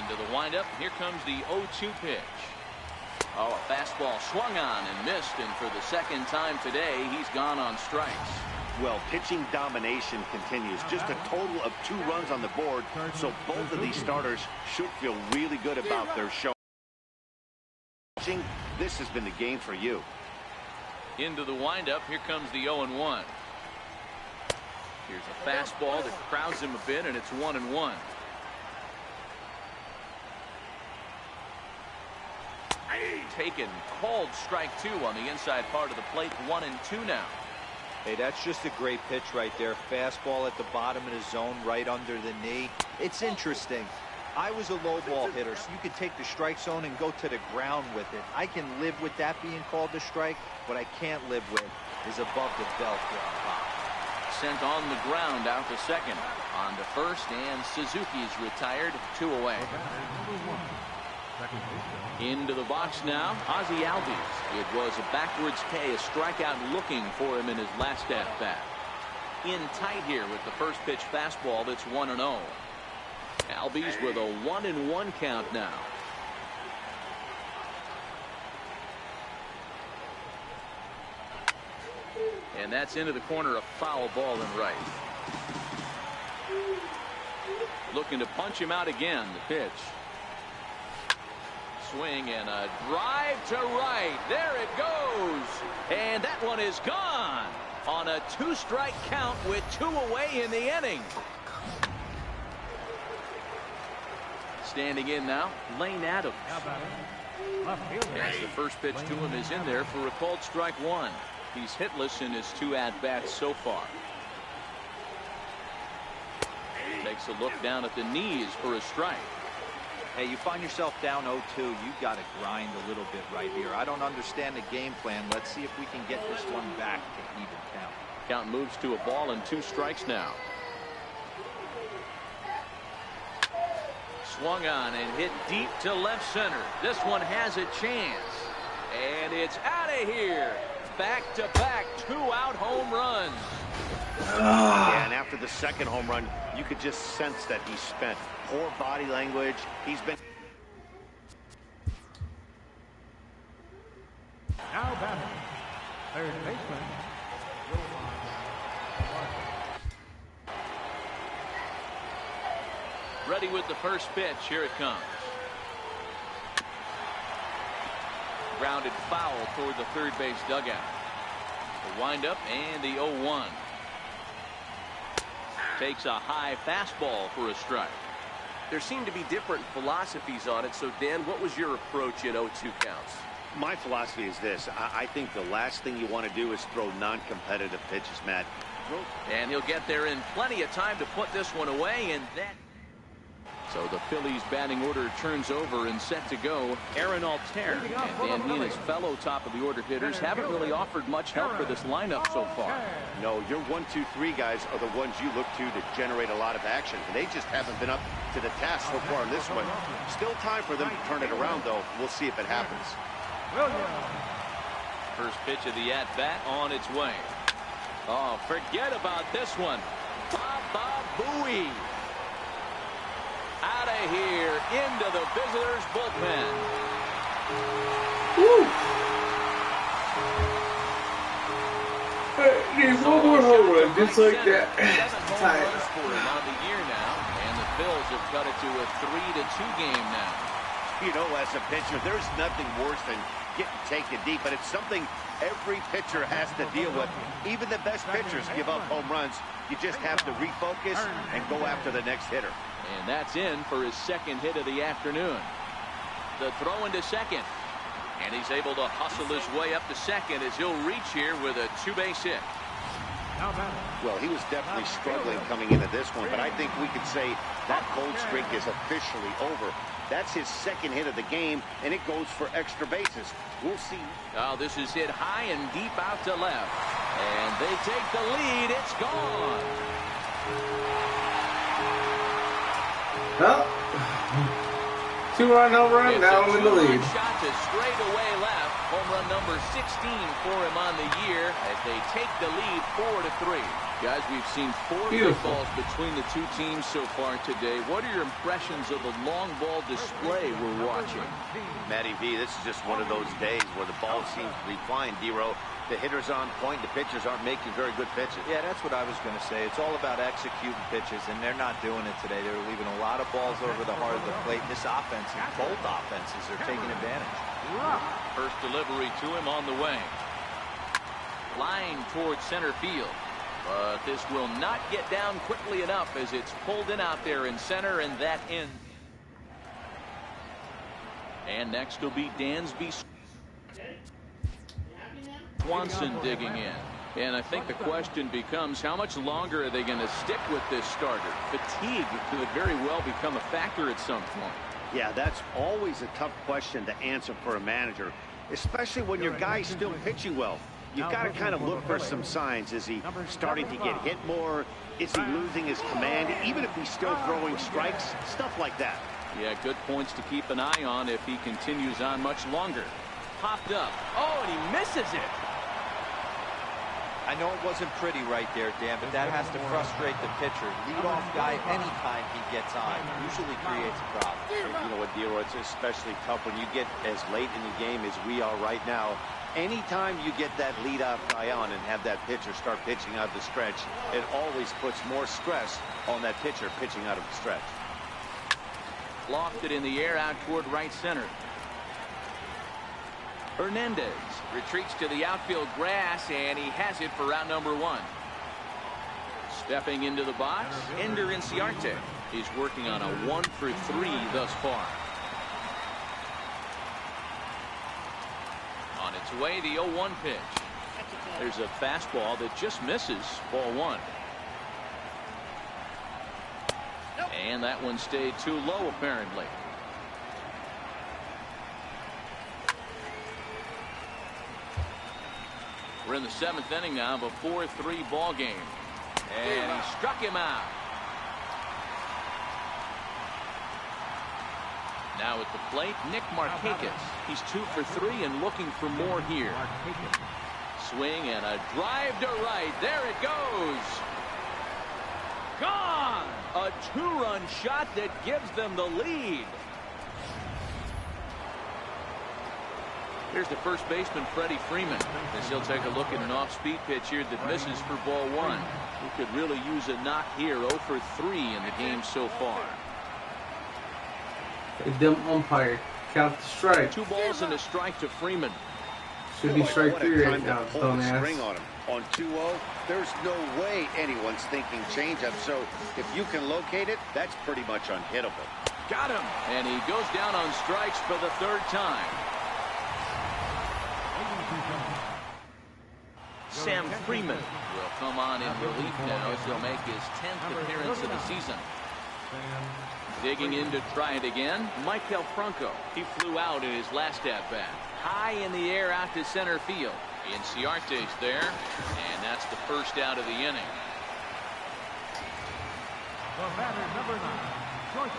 S1: Into the windup. Here comes the 0-2 pitch. Oh, a fastball swung on and missed, and for the second time today, he's gone on strikes.
S2: Well, pitching domination continues. Just a total of 2 runs on the board, so both of these starters should feel really good about their show. This has been the game for you.
S1: Into the windup. Here comes the 0-1. Here's a fastball that crowds him a bit, and it's 1-1. Taken, called strike 2 on the inside part of the plate. 1-2 now.
S3: Hey, that's just a great pitch right there. Fastball at the bottom of the zone, right under the knee. It's interesting. I was a low ball hitter, so you could take the strike zone and go to the ground with it. I can live with that being called a strike. What I can't live with is above the belt getting popped.
S1: Sent on the ground out to second. On to first, and Suzuki's retired. 2 away. Into the box now, Ozzie Albies. It was a backwards K, a strikeout looking for him in his last at bat. In tight here with the first pitch fastball that's 1-0. Albies with a 1-1 count now. And that's into the corner, a foul ball and right. Looking to punch him out again, the pitch. Swing and a drive to right. There it goes. And that one is gone on a 2-strike count with 2 away in the inning. Standing in now, Lane Adams. As the first pitch to him is in there for a called strike 1. He's hitless in his 2 at-bats so far. Takes a look down at the knees for a strike.
S3: Hey, you find yourself down 0-2, you got to grind a little bit right here. I don't understand the game plan. Let's see if we can get this one back to even count.
S1: Count moves to a ball and 2 strikes now. Swung on and hit deep to left center. This one has a chance. And it's out of here. Back-to-back 2-out home runs.
S2: Yeah, and after the second home run, you could just sense that he spent. Poor body language. He's been.
S4: Now batting, third baseman.
S1: Ready with the first pitch. Here it comes. Grounded foul toward the third base dugout. The windup and the 0-1. Takes a high fastball for a strike.
S6: There seem to be different philosophies on it. So, Dan, what was your approach at 0-2 counts?
S2: My philosophy is this. I think the last thing you want to do is throw non-competitive pitches, Matt.
S1: And he'll get there in plenty of time to put this one away, and that. So the Phillies batting order turns over and set to go. Aaron Altair, and he and his fellow top of the order hitters haven't really offered much help for this lineup so far.
S2: No, your 1, 2, 3 guys are the ones you look to generate a lot of action. And they just haven't been up to the task so far in this one. Still time for them to turn it around, though. We'll see if it happens.
S1: First pitch of the at-bat on its way. Oh, forget about this one. Baba Booey. Out of here into the visitors' bullpen.
S5: Woo. Need one more home run, just like that.
S1: 7 home runs for him on the year now, and the Phils have cut it to a 3-2 game now.
S2: You know, as a pitcher, there's nothing worse than getting taken deep, but it's something every pitcher has to deal with. Even the best pitchers give up home runs. You just have to refocus and go after the next hitter.
S1: And that's in for his second hit of the afternoon. The throw into second. And he's able to hustle his way up to second as he'll reach here with a 2-base hit.
S2: Well, he was definitely struggling coming into this one, but I think we could say that cold streak is officially over. That's his second hit of the game, and it goes for extra bases. We'll see.
S1: Oh, this is hit high and deep out to left. And they take the lead. It's gone.
S5: Well, 2-run home run, now I'm in the lead.
S1: Shot to straightaway left. Home run number 16 for him on the year as they take the lead 4-3. Guys, we've seen 4 good balls between the two teams so far today. What are your impressions of the long ball display we're watching?
S2: Matty V, this is just one of those days where the ball seems to be flying, D-Row. The hitters on point, the pitchers aren't making very good pitches.
S3: Yeah, that's what I was going to say. It's all about executing pitches, and they're not doing it today. They're leaving a lot of balls over the heart of the plate. This offense, and both offenses, are taking advantage.
S1: First delivery to him on the way. Line towards center field. But this will not get down quickly enough as it's pulled in out there in center, and that ends. And next will be Dansby Swanson digging in. And I think the question becomes, how much longer are they going to stick with this starter? Fatigue could very well become a factor at some point.
S2: Yeah, that's always a tough question to answer for a manager, especially when your guy's still pitching well. You've got to kind of look for some signs. Is he starting to get hit more? Is he losing his command? Even if he's still throwing strikes, stuff like that.
S1: Yeah, good points to keep an eye on if he continues on much longer. Popped up. Oh, and he misses it.
S3: I know it wasn't pretty right there, Dan, but that has to frustrate the pitcher. Leadoff guy, anytime he gets on, usually creates a problem.
S2: You know what, D-Row, it's especially tough when you get as late in the game as we are right now. Anytime you get that leadoff guy on and have that pitcher start pitching out the stretch, it always puts more stress on that pitcher pitching out of the stretch.
S1: Lofted in the air out toward right center. Hernandez retreats to the outfield grass, and he has it for round number 1. Stepping into the box, Ender Inciarte. He's working on a 1-for-3 thus far. On its way, the 0-1 pitch. There's a fastball that just misses, ball 1. And that one stayed too low, apparently. We're in the 7th inning now of a 4-3 ball game. And he struck him out. Now at the plate, Nick Markakis. He's 2 for 3 and looking for more here. Swing and a drive to right. There it goes. Gone! A 2-run shot that gives them the lead. Here's the first baseman, Freddie Freeman, as he'll take a look at an off-speed pitch here that misses for ball 1. He could really use a knock here. 0 for 3 in the game so far.
S5: A dumb umpire. Count the strike.
S1: 2 balls and a strike to Freeman.
S5: Should be strike 3 right now, dumbass.
S2: On him. On 2-0, there's no way anyone's thinking changeup. So if you can locate it, that's pretty much unhittable.
S1: Got him. And he goes down on strikes for the 3rd time. Sam Freeman will come on in relief now as he'll make his 10th appearance of the season. Digging in to try it again, Maikel Franco. He flew out in his last at-bat. High in the air out to center field. Inciarte's there, and that's the first out of the inning.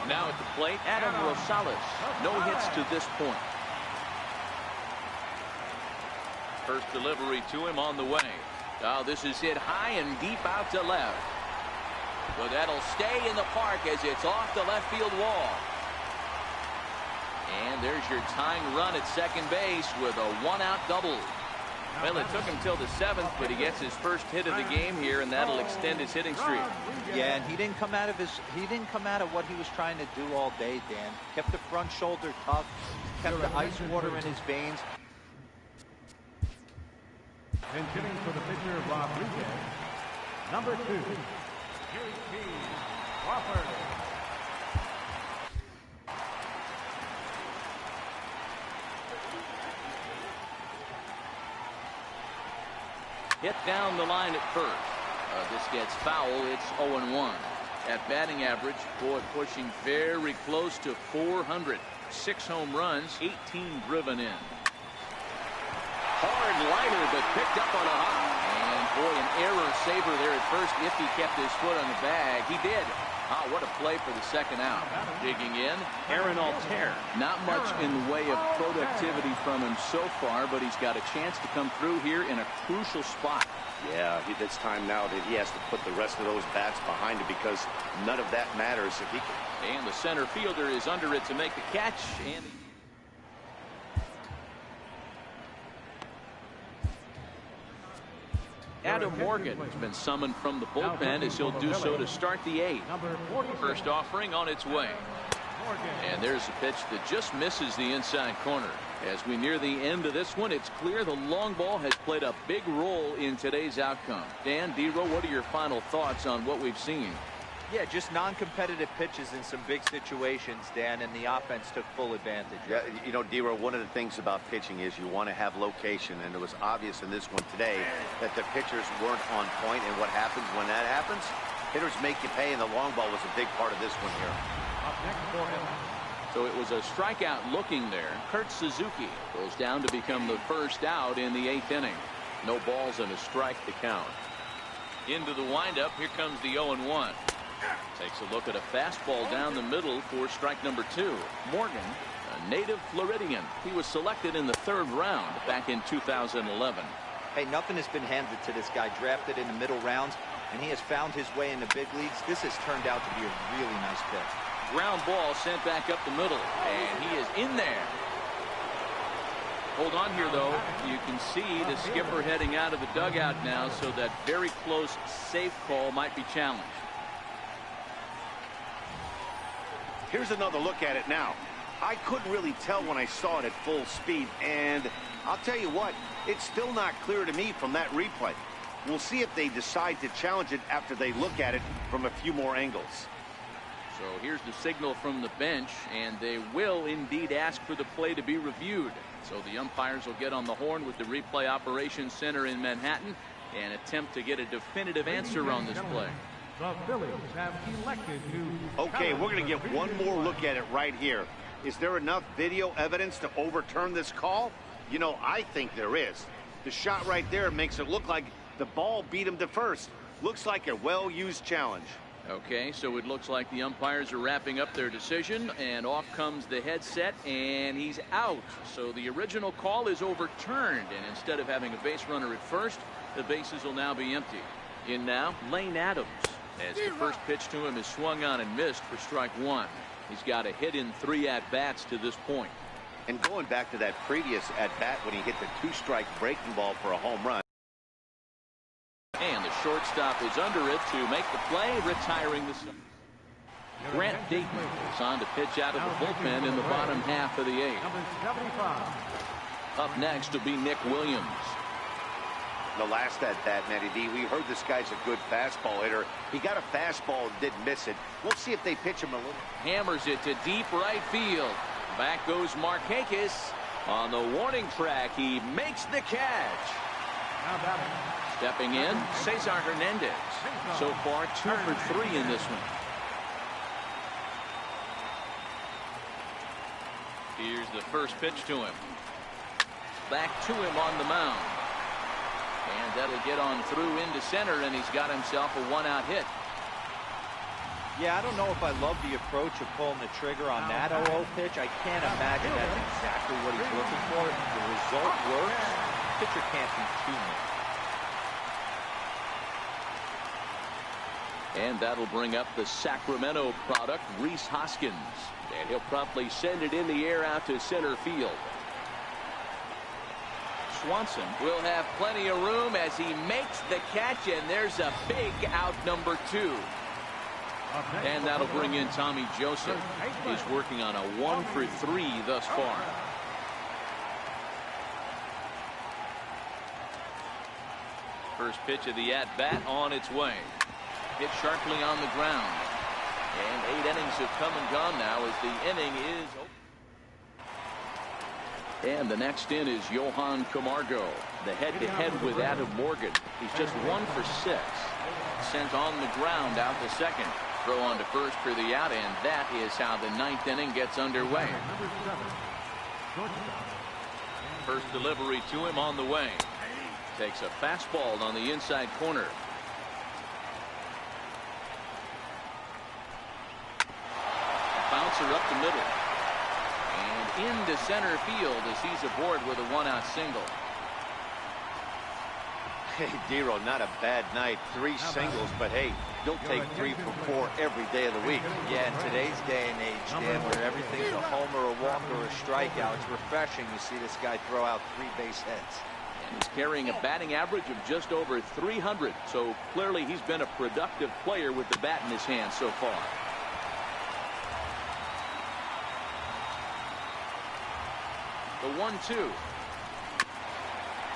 S1: Now at the plate, Adam Rosales. No hits to this point. First delivery to him on the way. Oh, this is hit high and deep out to left. But that'll stay in the park as it's off the left field wall. And there's your tying run at second base with a 1-out double. Well, it took him till the 7th, but he gets his first hit of the game here, and that'll extend his hitting streak.
S3: Yeah, and he didn't come out of what he was trying to do all day, Dan. Kept the front shoulder tough, kept the ice water in his veins.
S4: And hitting for the pitcher, Rodriguez. Number 2, Crawford.
S1: Hit down the line at first. This gets foul. It's 0-1. At batting average, boy, pushing very close to 400. 6 home runs, 18 driven in. Hard liner, but picked up on a hop. And boy, an error saver there at first if he kept his foot on the bag. He did. Ah, what a play for the second out. Digging in, Aaron Altair. Not much in the way of productivity from him so far, but he's got a chance to come through here in a crucial spot.
S2: Yeah, it's time now that he has to put the rest of those bats behind him because none of that matters if he can.
S1: And the center fielder is under it to make the catch. And Adam Morgan has been summoned from the bullpen as he'll do so to start the 8th. First offering on its way. And there's a pitch that just misses the inside corner. As we near the end of this one, it's clear the long ball has played a big role in today's outcome. Dan, D-Row, what are your final thoughts on what we've seen?
S3: Yeah, just non-competitive pitches in some big situations, Dan, and the offense took full advantage.
S2: Yeah, you know, D-Row, one of the things about pitching is you want to have location, and it was obvious in this one today that the pitchers weren't on point, and what happens when that happens? Hitters make you pay, and the long ball was a big part of this one here.
S4: Up next for him.
S1: So it was a strikeout looking there. Kurt Suzuki goes down to become the first out in the 8th inning. No balls and a strike to count. Into the windup, here comes the 0-1. Takes a look at a fastball down the middle for strike number 2. Morgan, a native Floridian. He was selected in the 3rd round back in 2011.
S3: Hey, nothing has been handed to this guy. Drafted in the middle rounds, and he has found his way in the big leagues. This has turned out to be a really nice pitch.
S1: Ground ball sent back up the middle, and he is in there. Hold on here, though. You can see the skipper heading out of the dugout now, so that very close safe call might be challenged.
S2: Here's another look at it now. I couldn't really tell when I saw it at full speed, and I'll tell you what, it's still not clear to me from that replay. We'll see if they decide to challenge it after they look at it from a few more angles.
S1: So here's the signal from the bench, and they will indeed ask for the play to be reviewed. So the umpires will get on the horn with the replay operations center in Manhattan and attempt to get a definitive answer on this play.
S4: The Phillies have elected to...
S2: Okay, we're going to get one more look at it right here. Is there enough video evidence to overturn this call? You know, I think there is. The shot right there makes it look like the ball beat him to first. Looks like a well-used challenge.
S1: Okay, so it looks like the umpires are wrapping up their decision, and off comes the headset, and he's out. So the original call is overturned, and instead of having a base runner at first, the bases will now be empty. In now, Lane Adams, as the first pitch to him is swung on and missed for strike 1. He's got a hit in 3 at-bats to this point.
S2: And going back to that previous at-bat when he hit the 2-strike breaking ball for a home run.
S1: And the shortstop is under it to make the play, retiring the... Grant Dayton is on to pitch out of the bullpen in the bottom half of the 8th.
S4: Number 75.
S1: Up next will be Nick Williams.
S2: The last at-bat, Matty D, we heard this guy's a good fastball hitter. He got a fastball and didn't miss it. We'll see if they pitch him a little.
S1: Hammers it to deep right field. Back goes Markakis. On the warning track, he makes the catch.
S4: Now batting.
S1: Stepping in, Cesar Hernandez. So far, 2 for 3 in this one. Here's the first pitch to him. Back to him on the mound. And that'll get on through into center, and he's got himself a 1-out hit.
S3: Yeah, I don't know if I love the approach of pulling the trigger on that 0-0 pitch. I can't imagine that's exactly what he's looking for. If the result works, the pitcher can't be too much.
S1: And that'll bring up the Sacramento product, Rhys Hoskins. And he'll promptly send it in the air out to center field. Swanson will have plenty of room as he makes the catch, and there's a big out number 2. And that'll bring in Tommy Joseph. He's working on a 1-for-3 thus far. First pitch of the at-bat on its way. Hit sharply on the ground. And 8 innings have come and gone now as the inning is over. And the next in is JOHNCAMAC, the head-to-head with Adam Morgan. He's just 1 for 6. Sent on the ground out to second. Throw on to first for the out, and that is how the 9th inning gets underway. First delivery to him on the way. Takes a fastball on the inside corner. Bouncer up the middle. And into center field as he's aboard with a 1-out single.
S2: Hey, Dero, not a bad night. 3 singles, but hey, you'll take 3 for 4 every day of the week.
S3: Yeah, in today's day and age, Dan, where everything's a homer, a walk, or a strikeout, it's refreshing to see this guy throw out 3 base hits.
S1: And he's carrying a batting average of just over 300, so clearly he's been a productive player with the bat in his hand so far. The 1-2.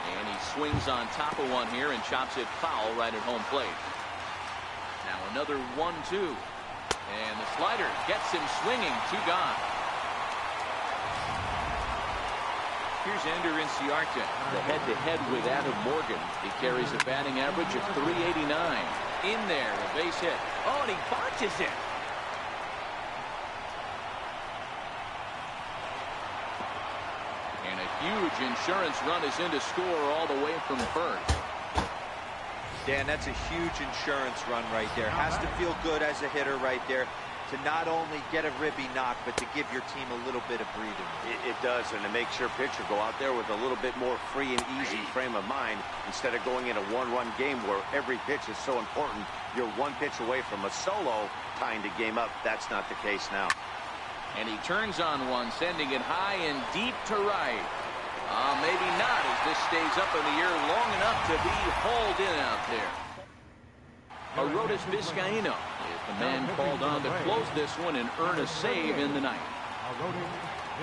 S1: And he swings on top of one here and chops it foul right at home plate. Now another 1-2. And the slider gets him swinging. 2 gone. Here's Ender Inciarte, the head-to-head with Adam Morgan. He carries a batting average of 389. In there, a base hit. Oh, and he botches it. And a huge insurance run is in to score all the way from first.
S3: Dan, that's a huge insurance run right there. Has to feel good as a hitter right there to not only get a ribby knock, but to give your team a little bit of breathing.
S2: It does, and it makes your pitcher go out there with a little bit more free and easy frame of mind instead of going in a 1-run game where every pitch is so important. You're 1 pitch away from a solo tying the game up. That's not the case now.
S1: And he turns on one, sending it high and deep to right. Maybe not, as this stays up in the air long enough to be hauled in out there. Arodys Vizcaíno is the man called on to close this one and earn a save in the ninth.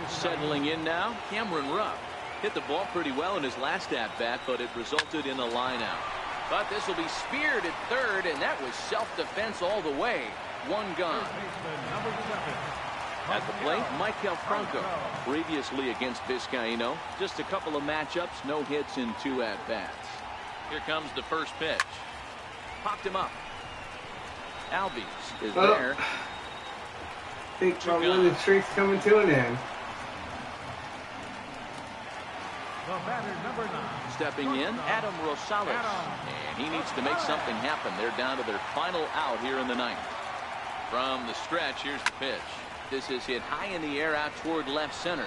S1: Settling in now, Cameron Rupp. Hit the ball pretty well in his last at-bat, but it resulted in a line-out. But this will be speared at third, and that was self-defense all the way. 1 gone. At the plate, Michael Franco. Previously against Vizcaíno, just a couple of matchups, no hits in 2 at-bats. Here comes the first pitch. Popped him up. Albies is there.
S5: I think my winning streak's coming to an end.
S1: Stepping in, Adam Rosales. And he needs to make something happen. They're down to their final out here in the ninth. From the stretch, here's the pitch. This is hit high in the air out toward left center.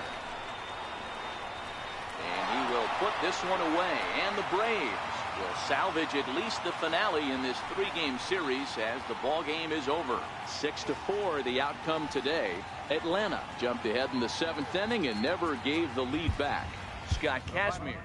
S1: And he will put this one away. And the Braves will salvage at least the finale in this 3-game series as the ball game is over. 6-4 the outcome today. Atlanta jumped ahead in the 7th inning and never gave the lead back. Scott Kazmir